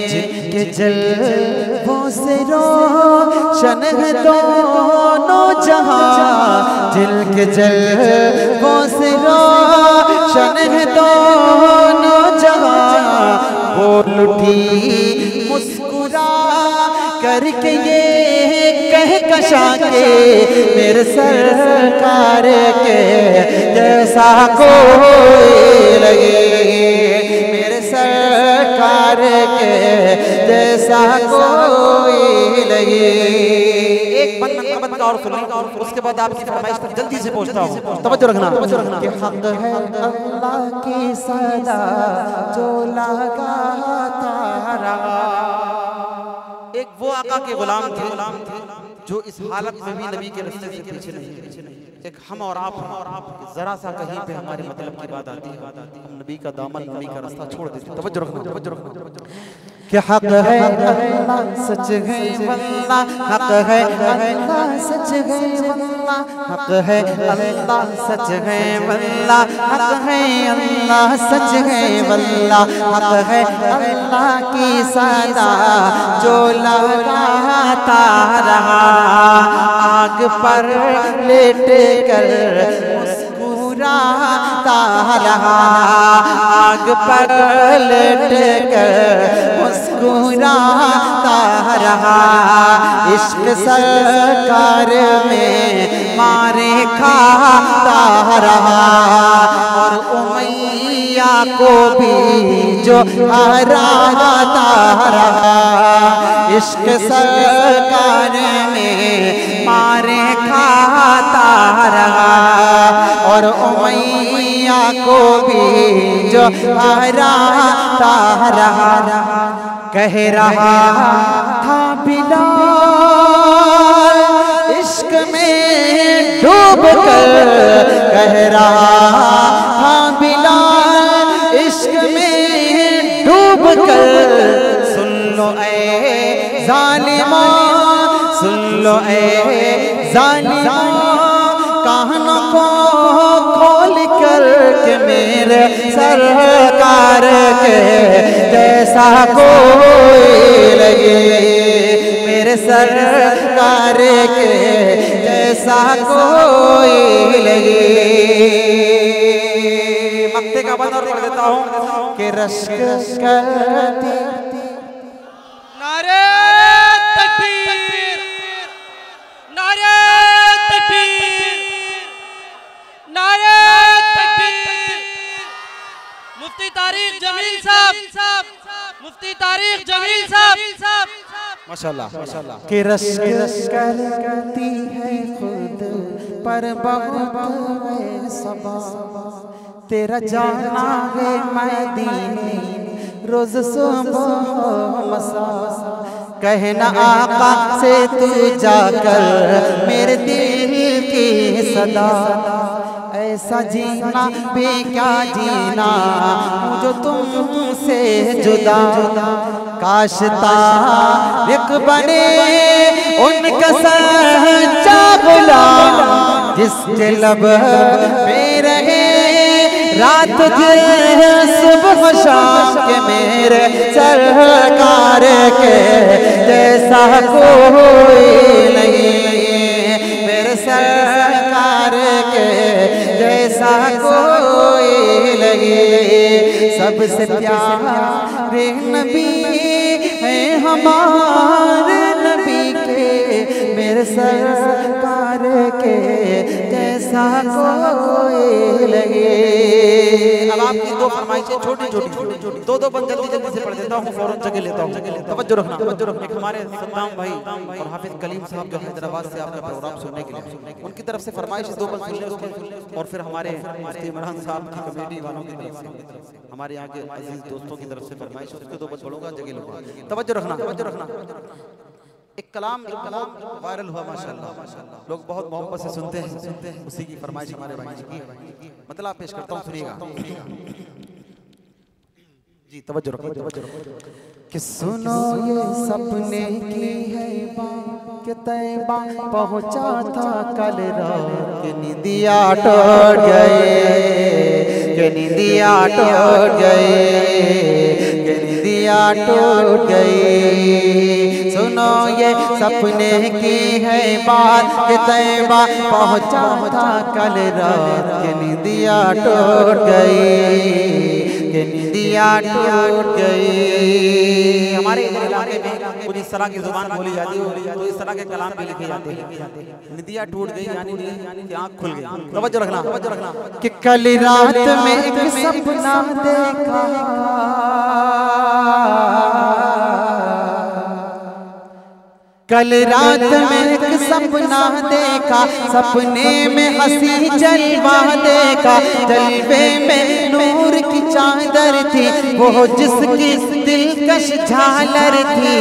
जिनके जलवों से रोशन है दोनों जहां, जिनके जलवों से रोशन है दोनों जहां, वो लुटी मुस्कुरा करके ये कह कशा के मेरे सरकार के जैसा कोई लगे, मेरे सरकार के जैसा कोई लगे। एक बंद का और सुन लें, उसके बाद आपकी फरमाइश तक जल्दी से पहुंचता हूं। तवज्जो रखना कि हक है अल्लाह की सदा जो लगाता रहा। एक वो आका के गुलाम थे जो इस हालत में भी नबी के रास्ते से पीछे नहीं। एक हम और आप जरा सा कहीं पे हमारे मतलब की बात आती है, हम नबी का दामन, नबी का रास्ता छोड़ देते हैं। तवज्जो रखना कि हक है अल्लाह सच है वल्लाह, हक है अल्लाह सच है वल्लाह, हक है अल्लाह सच है वल्लाह, हक है अल्लाह सच है वल्लाह, हक है अल्लाह की सदा जो लगाता रहा। आग पर लेट कर मुस्कुराता रहा, आग पर लेट कर मुस्कुराता रहा। इश्क सरकार में मारे खाता रहा, और उमैया को भी जो हराता रहा। इश्क सरकार में मारे खाता रहा, और उमैया को भी जो हराता रहा। कह रहा था बिलाल इश्क में डूब कर, कह रहा था बिलाल इश्क में डूब कर। सुन लो ऐ जालिमा, सुन लो ऐ जालिमा, कानों को खोल कर के मेरे सरकार के जैसा कोई लगे, मेरे सरकार के जैसा कोई लगे। मक्ते का बंद और पढ़ देता हूँ कि रश्क करती नारे तकबीर, नारे तकबीर, नारे तकबीर। मुफ्ती तारिक जमील साहब, मुफ्ती तारिक जमील साहब, माशाल्लाह माशाल्लाह। कि रश्क करती है खुद पर बहुत सबा, तेरा जाना है मदीने रोज सुबह मसा। कहना आका से तू जाकर मेरे दिल की सदा, ऐसा जीना भी क्या जीना जो तुमसे जुदा। काश तारिक बने उनका सच्चा गुलाम, जिसके लब पे रहे रात दिन सुबह शाम के मेरे सरकार के जैसा कोई नहीं, मेरे सरकार के जैसा कोई लगे। सबसे प्यारे नबी है हमारे नबी के, मेरे सरकार के जैसा कोई लगे। अब आपकी दो फरमाइशें छोटी छोटी दो बंद जल्दी से पढ़ देता हूँ, फौरन जगह लेता हूँ। तवज्जो रखना। एक हमारे सद्दाम भाई और हाफिज कलीम साहब जो हैदराबाद से आपका प्रोग्राम सुनने के लिए, उनकी तरफ से फरमाइश दो बंद सुन लें, और फिर हमारे मुफ्ती इमरान साहब की कमेटी वालों की तरफ से, हमारे यहाँ के अजीज दोस्तों की तरफ से फरमाइश, उसके दो बंद पढ़ूंगा, जगह लूंगा। तवज्जो रखना। एक कलाम वायरल हुआ माशाल्लाह, लोग बहुत मोहब्बत से सुनते हैं, उसी की फरमाइश हमारे भाई की मतलब पेश करता हूँ, सुनिएगा जी। तवज्जो रखो कि सुनो ये सपने की है बात कि तैबा पहुँचा था कल रात, कि निदिया टूट गए, कि निदिया टूट गए, कि निदिया टूट गई। सुनो ये सपने की है बात कि तैबा पहुँचा था कल रात, कि निदिया टूट गई, कि निदिया टूट गई। हमारे इलाके में कुछ इस तरह की जुबान बोली जाती है, तो इस तरह के कलाम भी लिखे जाते हैं। निदिया टूट गई यानी आँख खुल गई। तवज्जो रखना कि कल रात में एक सपना देखा, कल रात में एक सपना देखा, सपने में हंसी जलवा देखा, जलवे में नूर की चादर थी, वो जिसकी दिलकश झालर थी,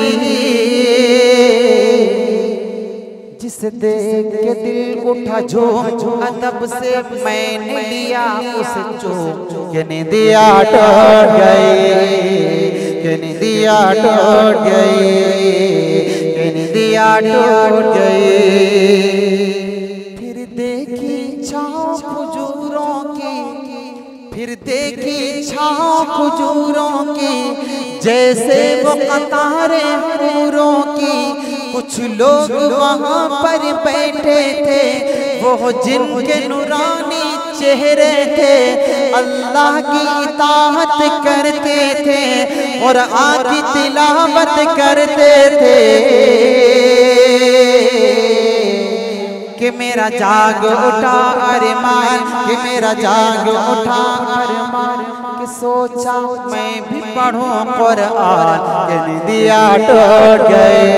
जिसे देख के दिल उठा झूम, अदब से मैंने लिया उसे चूम, कि निदिया टूट गई, कि निदिया टूट गई, कि निदिया टूट गई। फिर देखी छाँव खजूरों की, फिर देखी छाँव खजूरों की, जैसे वो कतारें हूरों की। कुछ लोग वहाँ पर बैठे थे, वो जिनके नूरानी चेहरे थे, अल्लाह की इताअत करते थे और आकी तिलावत करते थे, कि मेरा जाग उठा अरमान, कि मेरा जाग उठा अरमान, कि सोचा मैं भी पढ़ूं कुरान, कि निदिया टूट गए,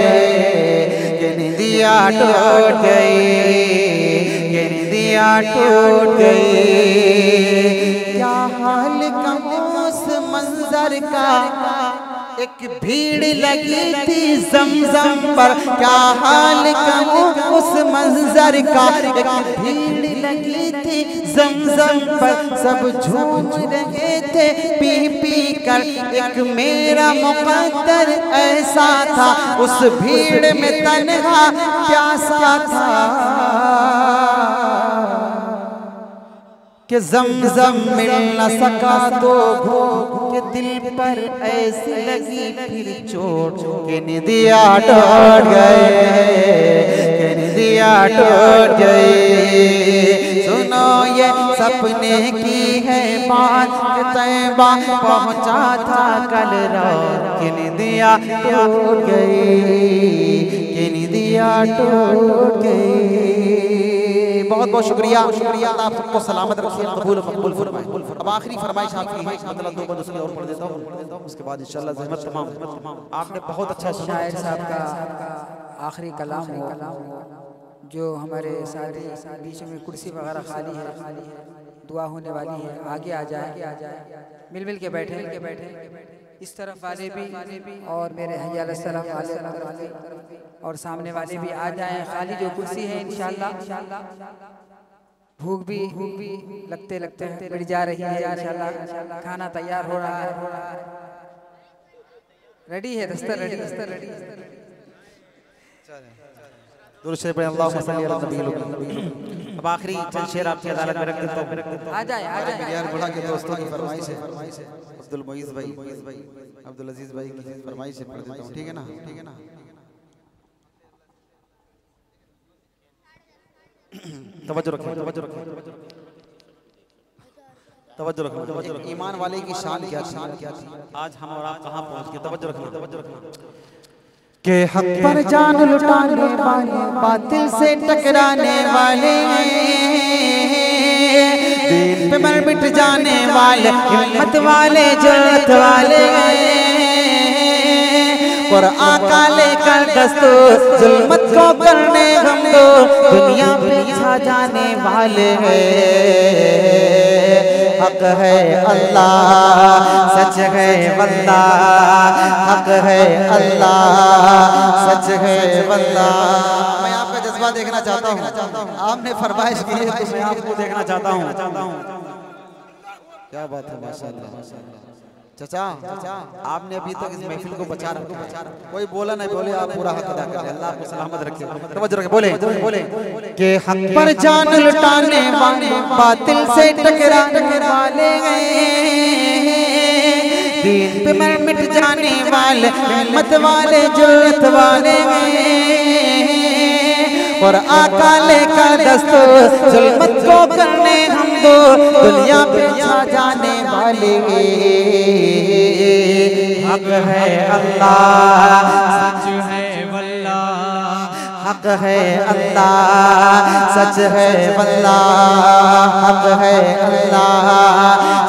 कि निदिया टूट गई, कि निदिया टूट गई। क्या हाल कहूँ उस मंजर का, एक भीड़ लगी थी जमजम पर, क्या हाल कहूँ उस मंजर का, एक भीड़ लगी थी जमजम पर, सब झूम रहे थे पी पी कर। एक मेरा मुकद्दर ऐसा था, उस भीड़ में तन्हा प्यासा था, कि जमजम मिल न सका तो भूख, के दिल पर ऐसी लगी फिर चोट, कि निदिया टूट गए, कि निदिया टूट गई। सुनो ये सपने की है बात कि तैबा पहुँचा था कल रात, कि निदिया टूट गई, कि निदिया टूट गई। बहुत बहुत शुक्रिया, आप सबको सलामत रखिए, कबूल मकबूल फरमाए। अब आखिरी फरमाइश आपकी है, मतलब दो बंद उसकी और पढ़ देता हूँ, उसके बाद इंशाल्लाह ज़हमत तमाम। आपने बहुत अच्छा शायर साहब का आखिरी कलाम हो, जो हमारे साथी बीच में कुर्सी वगैरह खाली है, दुआ होने वाली है, आगे आ जाए, मिल के बैठे, इस तरफ वाले भी और मेरे हय्या अलैहि सलाम वाले और सामने वाले भी आ जाएं। खाली जो कुर्सी है इंशाल्लाह, भूख भी लगते बढ़ जा रही है इंशाल्लाह, खाना तैयार हो रहा है, रेडी है, दस्तर रेडी। अब आखिरी चंद शेर आपकी अदालत में रख देता हूँ। आ जाए बिहार बुढ़ा के दोस्तों की फरमाइश है, अब्दुल मोइज भाई, अब्दुल अजीज भाई की फरमाइश है, पढ़ देता हूँ, ठीक है ना? तवज्जो रखो। ईमान वाले की शान क्या थी, आज हम और आप कहाँ पहुँच गए? तवज्जो रखो। के हक पर जान लुटाने वाले, बातिल से टकराने वाले, दीन पे मर मिट जाने वाले हिम्मत वाले जुर्रत वाले कुरान का लेकर दस्तूर जुल्मत को करने हम दो दुनिया पे छा जाने वाले हैं। हक है अल्लाह सच है वल्लाह, हक है अल्लाह सच है वल्लाह। मैं आपका जज्बा देखना चाहता हूँ, आपने फरमाइश की है तो मैं आपको देखना चाहता हूँ। क्या बात है माशाअल्लाह। चाचा आपने अभी तक इस महफिल को बचा रखा, कोई बोला नहीं, बोले आप पूरा हक अदा करें, अल्लाह आपको सलामत रखे। तवज्जो रखे, बोले कि हक पर जान लुटाने वाले बातिल से टकराने वाले दीन पे मर मिट जाने वाले हिम्मत वाले जुर्रत वाले और आका लेकर दस्तूर जुल्मत को करने हम दो दुनिया पे छा जाने वाले। हक है अल्लाह सच है वल्लाह, हक है अल्लाह सच है वल्लाह, हक है अल्लाह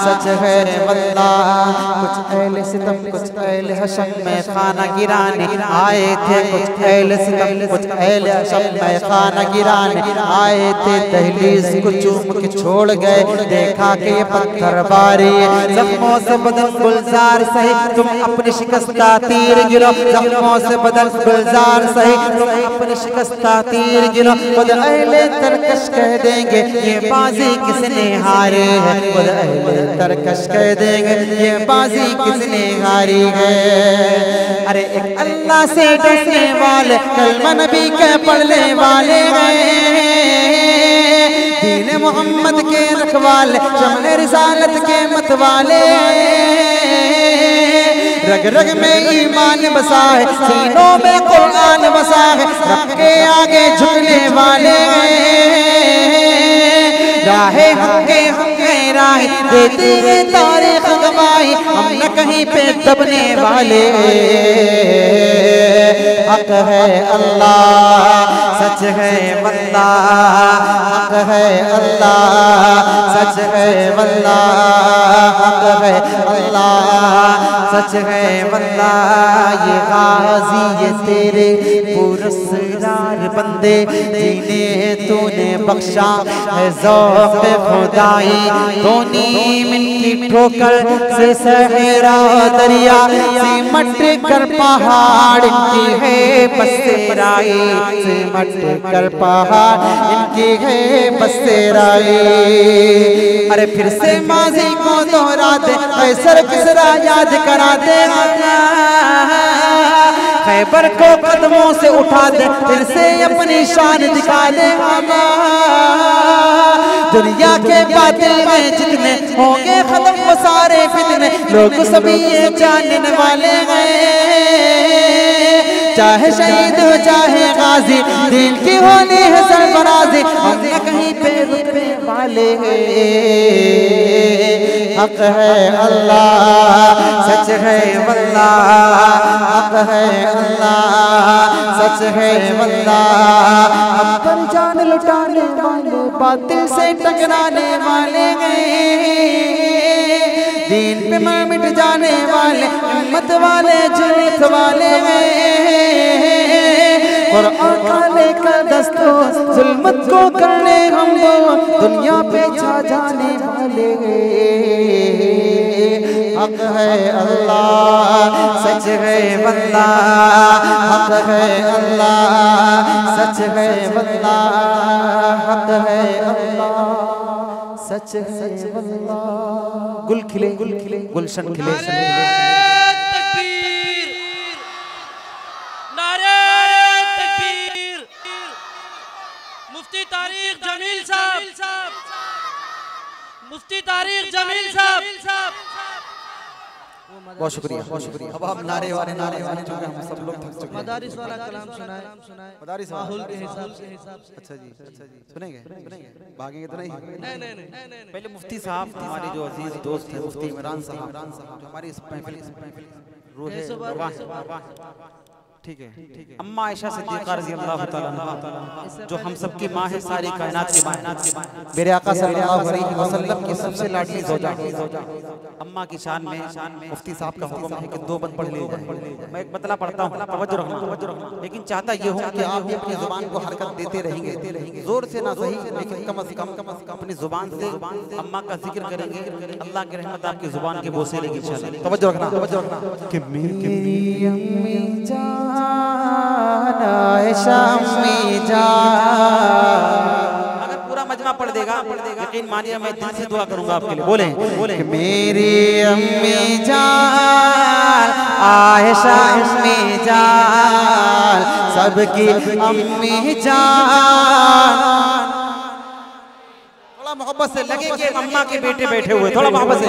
सच है वल्लाह। कुछ अहले सितम कुछ अहले हशम में खाना गिराने आए थे, कुछ अहले सितम कुछ अहले हशम में खाना गिराने आए थे। दहलीज को चूम के छोड़ गए, देखा कि ये पत्थर बारी जख्मों से बदन गुलजार सही तुम अपनी शिकस्ता तीर गिरो, जख्मों से बदन गुलजार सही तुम अपनी शिकस्ता तीर गिरो। खुद अहले तरकश कह देंगे ये बाजी किसने हारे है, खुद अहले तरकश कह देंगे ये बाजी किसने हारी है। अरे एक अल्लाह से डरने वाले कलमा नबी के पढ़ने वाले दीन मोहम्मद के रखवाले शम्ह रिसालत के मतवाले रग रग में ईमान बसा है, सीनों में कुरान बसा है, रब के आगे झुकने वाले राहे हके राह देती है तारीख गवाही, हम न कहीं पे दबने वाले। हक है अल्लाह सच है वल्लाह, हक है अल्लाह सच है वल्लाह, हक है अल्लाह सच है वल्लाह। ये गाजी ये तेरे पुरस्कार बंदे जिन्हें तूने बख्शा है ज़ौक़ खुदाई, दोनी मिनकी ठोकर से सहरा दरिया सिमट कर पहाड़ इनकी है बसेराई, सिमट कर पहाड़ इनकी है बसेराई। अरे फिर से माजी को दोहरा दे, कैसर किसरा याद करा दे, खैबर को कदमों से उठा दे, फिर से अपनी शान दिखा दे। दुनिया के बातिल में जितने होंगे खत्म वो सारे फितने, लोग सभी ये जानने वाले हैं। चाहे शहीद हो चाहे गाजी, दीन की होनी है सरफराजी, हम न कहीं पे रुकने वाले हैं। हक है अल्लाह सच है वल्लाह, हक है अल्लाह सच है वल्लाह। हम पर जान लुटाने वाले बातिल से टकराने वाले दीन पे मर मिट जाने वाले हिम्मत वाले जुर्रत वाले कुरान का लेकर दस्तूर जुल्मत को करने हम दो दुनिया पे छा जाने वाले। हक है अल्लाह सच है वल्लाह, हक है अल्लाह सच है वल्लाह, हक है अल्लाह सच है वल्लाह। गुल खिले गुलशन खिले। तकबीर, नारे तकबीर। मुफ्ती तारिक जमील साहब, मुफ्ती तारिक जमील साहब। बहुत शुक्रिया बहुत शुक्रिया। अब हम नारे वाले चुके, हम सब लोग थक चुके हैं। मदारिस वाला कलाम सुनाए मदारिस माहौल के हिसाब से। अच्छा जी सुनेंगे भागेंगे तो नहीं। नहीं। पहले मुफ्ती साहब हमारे जो अजीज दोस्त हैं मुफ्ती इमरान साहब जो हमारी इस महफिल रूह ठीक है। अम्मा आयशा सिद्दीक़ा रज़ियल्लाहु ताला अन्हा जो हम सब की माँ है, सारी कायनात की माँ, मेरे आका सल्लल्लाहु अलैहि वसल्लम की सबसे लाडली ज़ौजा अम्मा की शान में मुफ्ती साहब का हुक्म है कि 2 बंद पढ़ लिए जाए। मैं एक मतला पढ़ता हूँ, तवज्जो रखना, लेकिन चाहता ये हूँ कि आप भी अपनी जुबान को हरकत देते रहेंगे, जोर से ना सही लेकिन कम से कम अपनी जुबान से अम्मा का जिक्र करेंगे। अल्लाह की रहमत आपकी जुबान के बोसे लेगी इंशाअल्लाह। तवज्जो रखना कि मेरी अम्मी जान आयशा अम्मी जान। अगर पूरा मजमा पढ़ देगा यकीन मानिए मैं दिल से दुआ करूंगा आपके लिए। बोले मेरी अम्मी जान आयशा अम्मी जान, सबकी अम्मी जान। थोड़ा मोहब्बत से लगे कि अम्मा के बेटे बैठे हुए, थोड़ा मोहब्बत से।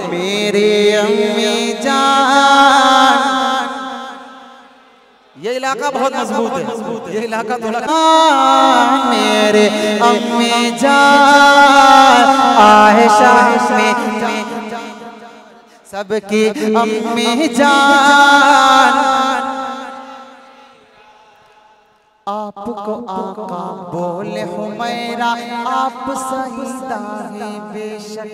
मेरी अम्मी जान, ये इलाका बहुत मजबूत है, ये इलाका थोड़ा। मेरे अम्मी जान आयशा अम्मी सबकी अम्मी जान। आपको आका बोले हुमैरा आप सईदा है बेशक,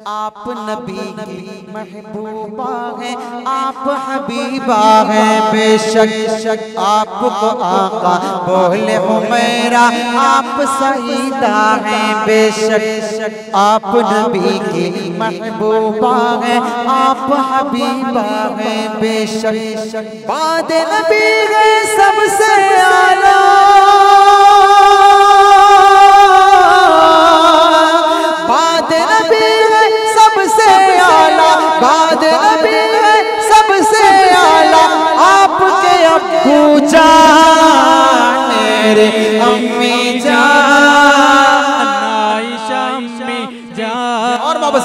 आप नबी की महबूबा है, आप हबीबा है बेशक। आपको आका बोले हुमैरा आप सईदा है बेशक, आप नबी की महबूबा है, आप हबीबा है बेशक। बाद नबी है सबसे आला, बाद नबी है सबसे आला, बाद नबी है सबसे आला। आपके अब्बू जान मेरे अम्मी जान आयशा अम्मी जान। और वापस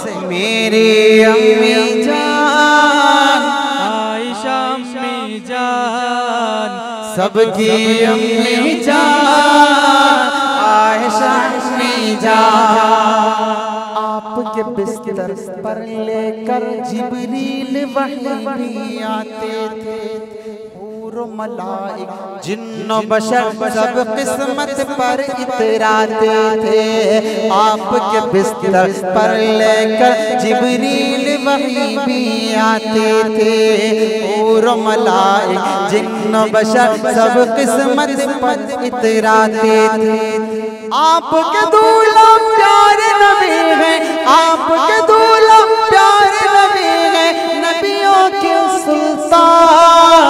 है मेरी अम्मी जान आयशा अम्मी जान, सबकी अम्मी जान आयशा अम्मी जान। आपके बिस्तर पर लेकर जिब्रील वही भी आते थे, मलाइक जिन्नो बशर सब किस्मत पर इतराते थे। आपके बिस्तर पर लेकर जिब्रील वही भी आते थे, और मलाइक जिन्नो बशर सब किस्मत पर इतराते थे। आपके दूल्हा प्यारे नबी है, आपके दूल्हा प्यारे नबी है, नबियों के सुल्तान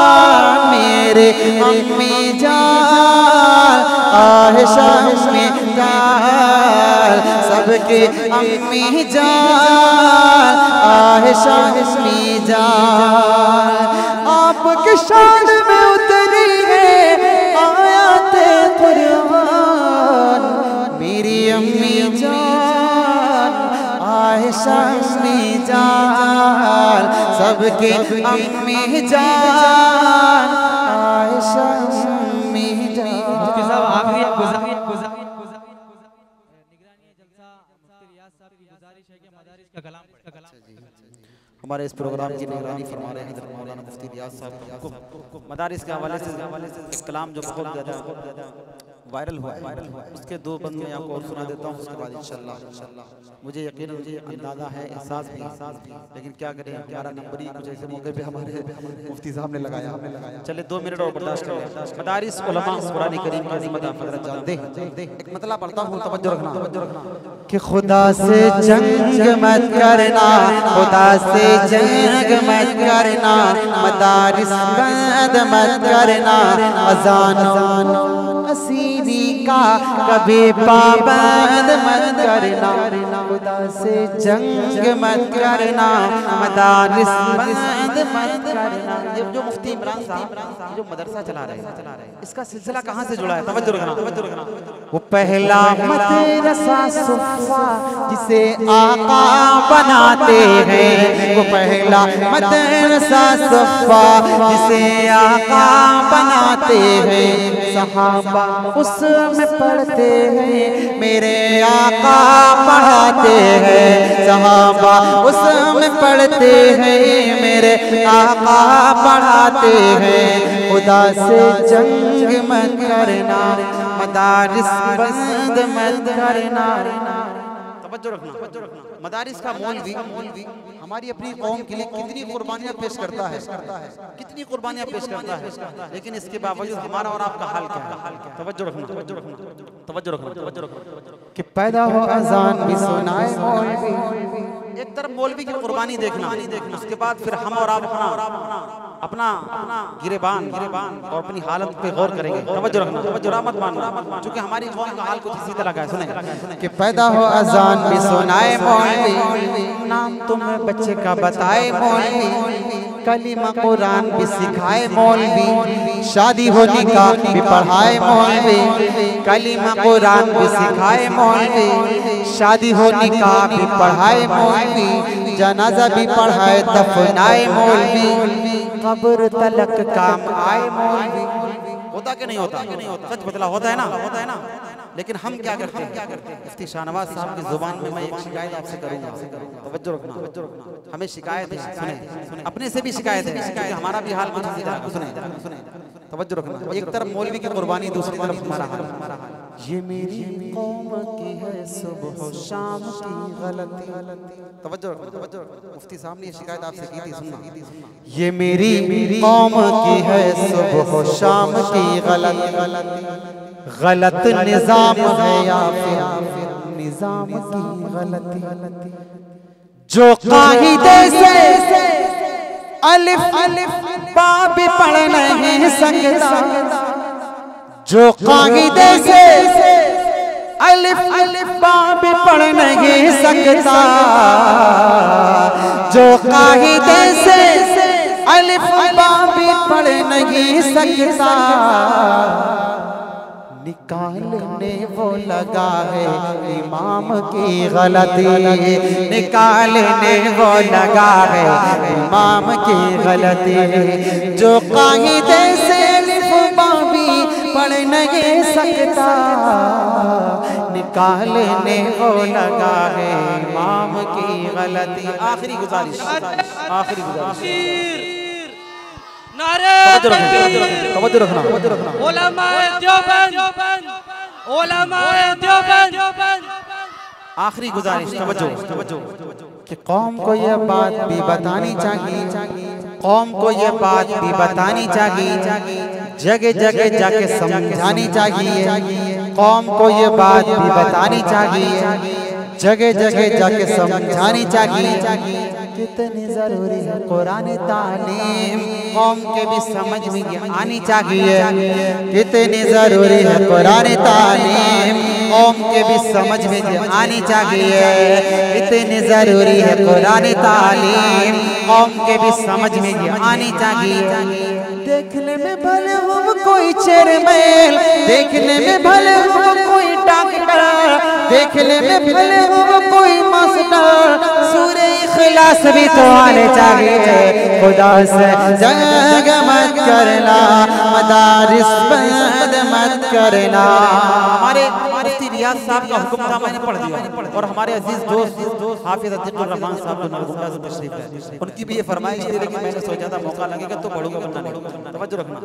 मेरे अम्मी जान आयशा अम्मी जान, सबके अम्मी जान आयशा अम्मी जान। आपके शान में उतरी है आयते कुरान, मेरी अम्मी जान आयशा अम्मी जान, सबके अम्मी जान आयशा अम्मी जान। मुफ्ती साहब आखिरी निगरानी जलसा मुफ्ती रियाज साहब की गुजारिश है कि मदारिस का कलाम हमारे इस प्रोग्राम की निगरानी फरमा रहे हैं मौलाना मुफ्ती रियाज साहब को। मदारिस के हवाले से एक कलाम जो बहुत ज़्यादा वायरल हुआ है, उसके 2 बंद मैं आपको और सुना देता हूँ, उसके बाद इंशाल्लाह मुझे यकीन अंदाज़ा है, एहसास भी, लेकिन क्या करें हमारा नंबर ही कुछ ऐसे मौके पे हमारे मुफ्ती साहब ने लगाया। चले 2 मिनट और बर्दाश्त करें। मदारिस उलमा कुरान करीम की अज़ीमत हज़रत जानते हैं। एक मतला पढ़ता हूँ, तवज्जो रखना कि खुदा से जंग मत करना, खुदा से जंग मत करना, मदारिस बंद मत करना, अज़ानों असीरी का कभी पाबंद मत करना, खुदा से जंग मत करना, मदारिस बंद मत करना। ये जो मुफ्ती इमरान साहब जो मदरसा चला रहे हैं, इसका सिलसिला कहाँ से जुड़ा है? तवज्जो रखना। वो पहला मदरसा सुफ़ा जिसे आका बनाते हैं, वो पहला मदरसा सुफ़ा जिसे आका बनाते हैं, सहाबा उसमें पढ़ते हैं, मेरे आका पढ़ाते बढ़ाते हैं, सहाबा उसमें पढ़ते हैं, मेरे आका पढ़ाते हैं। खुदा से जंग मत करना, मदारिस बंद मत करना। तवज्जो रखना, मदारिस का मौलवी हमारी अपनी कौम के लिए कितनी कुर्बानियां पेश करता है, कितनी कुर्बानियां पेश करता है, लेकिन इसके बावजूद हमारा और आपका हाल क्या है? तवज्जो रखना, तवज्जो रखना, तवज्जो रखना, तवज्जो रखना कि पैदा हो अजान भी सुनाए मौलवी। एक तरफ मौलवी की कुर्बानी देखना, उसके बाद फिर हम और आप अपना गिरेबान और अपनी हालत पे गौर करेंगे। तवज्जो रखना, तवज्जो मत मानना, क्योंकि हमारी कौम का हाल कुछ इसी तरह का है। सुने कि पैदा हो अजान भी सुनाए मौलवी, नाम तुम्हें बच्चे का बताए मौलवी, कलीमा कुरान भी सिखाए मौलवी, शादी हो निकाह भी पढ़ाए मौलवी, कलीमा कुरान भी सिखाए मौलवी, शादी हो निकाह भी पढ़ाए मौलवी, जनाजा भी पढ़ाए दफनाए मौलवी, कब्र तलक काम आए मौलवी। होता कि नहीं होता? सच बदला होता है ना। लेकिन हम क्या करते हैं? मुफ्ती शाहनवाज साहब की जुबान में मैं एक शिकायत आपसे करूंगा, तवज्जो रखना। हमें शिकायत है, सुने, अपने से भी शिकायत है, क्योंकि हमारा भी हाल कुछ इसी तरह का। सुने, तवज्जो रखना। एक तरफ मौलवी की कुर्बानी, दूसरी तरफ हमारा हाल। ये मेरी कौम की है सुबह शाम की गलती। तवज्जो रखना। मुफ्ती साहब ने ये शिकायत आपसे की थी, सुनना। ये मेरी कौम की है सुबह शाम की गलती, गलत निजाम है या फिर निजाम की गलती, जो कायदे से अलिफ बा भी पढ़ नहीं सकता, जो कायदे से अलिफ बा भी पढ़ नहीं सकता, जो कायदे से अलिफ बा भी पढ़ नहीं सकता, निकालने वो लगा है इमाम की गलती, निकालने वो लगा है इमाम की गलती, जो कायदे से अलिफ बा भी पढ़ नहीं सकता, निकालने वो लगा है इमाम की गलती। आखिरी गुजारिश, आखिरी गुजारिश, नारे तवज्जो रखना। उलमाए देवबंद, उलमाए देवबंद। आखिरी गुजारिश, तवज्जो कि कौम को यह बात भी बतानी चाहिए, कौम को यह बात भी बतानी चाहिए, जगह जगह जाके समझानी चाहिए, कौम को यह बात भी बतानी चाहिए, जगह जगह जाके समझानी चाहिए, कितनी जरूरी है कुरान तालीम, कौम के भी समझ में आनी चाहिए, कितनी जरूरी है कुरान तालीम, कौम के भी समझ में आनी चाहिए, कितनी जरूरी है कुरान तालीम, कौम के भी समझ में आनी चाहिए। देखने में भले हो कोई चेयरमैन, देखने में भले हो कोई डॉक्टर, देखने में भले हो कोई मास्टर, सूरे इखलास भी तो आने चाहिए। खुदा से जंग मत करना, मदारिस बंद मत करना। हमारे मुफ्ती रियाज साहब का हुक्म था, मैंने पढ़ दिया, और हमारे अजीज दोस्त हाफिज अतीकुर रहमान साहब जो नलगुंडा से तशरीफ है, उनकी भी ये फरमाइश थी, लेकिन मैंने सोचा था मौका लगेगा तो पढ़ूंगा, वरना नहीं। तवज्जो रखना।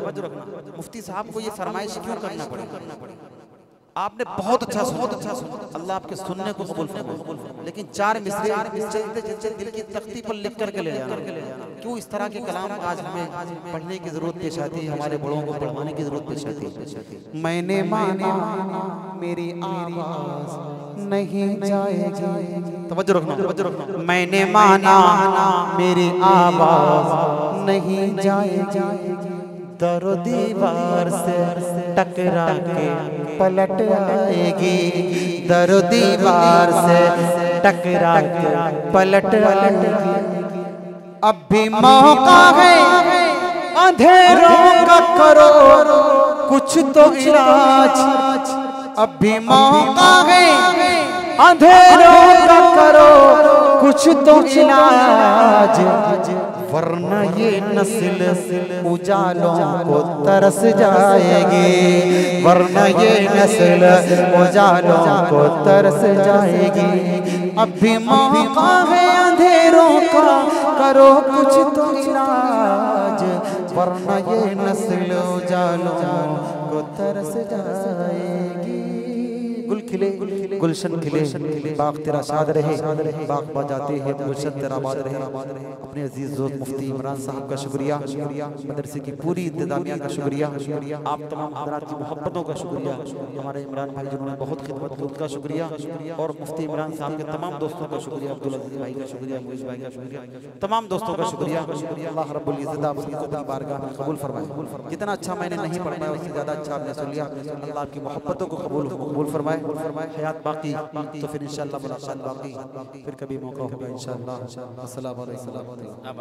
मुफ्ती साहब को ये फरमाइश क्यों करना पड़ी? आपने बहुत अच्छा सुना, अल्लाह आपके सुनने को कबूल फरमाए, लेकिन चार मिसरे चलते चलते दिल की तख्ती पर लिख करके ले जाना। क्यों इस तरह के कलाम आज हमें पढ़ने की जरूरत पेश आती है, हमारे बड़ों को पढ़वाने की जरूरत पेश आती है। मैंने माना मेरी आवाज नहीं जाएगी, तवज्जो रखना। मैंने माना मेरी आवाज नहीं जाएगी, दरो दीवार से टकरा के पलट आएगी, दरो दीवार से टकरा के पलट आएगी। अब भी मौका है अंधेरों का, करो कुछ तो इलाज, अब भी मौका है अंधेरों का, करो कुछ तो इलाज, वरना ये नस्ल उजालों को तरस जाएगी, वरना ये नस्ल उजालों को तरस जाएगी। अब भी मौका है अंधेरों का, करो कुछ तो इलाज, वरना ये नस्ल जालों को तरस जाएगी। गुल खिले गुलशन खिले, बाग तेरा शाद रहे, बाग बजाते हैं गुलशन तेरा आबाद रहे। अपने अजीज दोस्त मुफ्ती इमरान साहब का शुक्रिया, मदरसे की पूरी इंतजामिया का शुक्रिया, आप तमाम हज़रात की मोहब्बतों का शुक्रिया, हमारे इमरान भाई जिन्होंने बहुत खिदमत की उनका शुक्रिया, और मुफ्ती इमरान साहब के तमाम दोस्तों का शुक्रिया, अब्दुल अजीज भाई का शुक्रिया, मुइज़ भाई का शुक्रिया, तमाम दोस्तों का शुक्रिया। अल्लाह रब्बुल इज़्ज़त आप सबको अपनी बारगाह में कबूल फरमाए। जितना अच्छा मैंने नहीं पढ़ पाया उससे ज़्यादा अच्छा आपने सुन लिया। अल्लाह आपकी मोहब्बतों को कबूल फरमाए। हयात बाकी तो फिर इंशाअल्लाह मुलाकात बाकी, फिर कभी मौका होगा इंशाअल्लाह। अस्सलामु अलैकुम।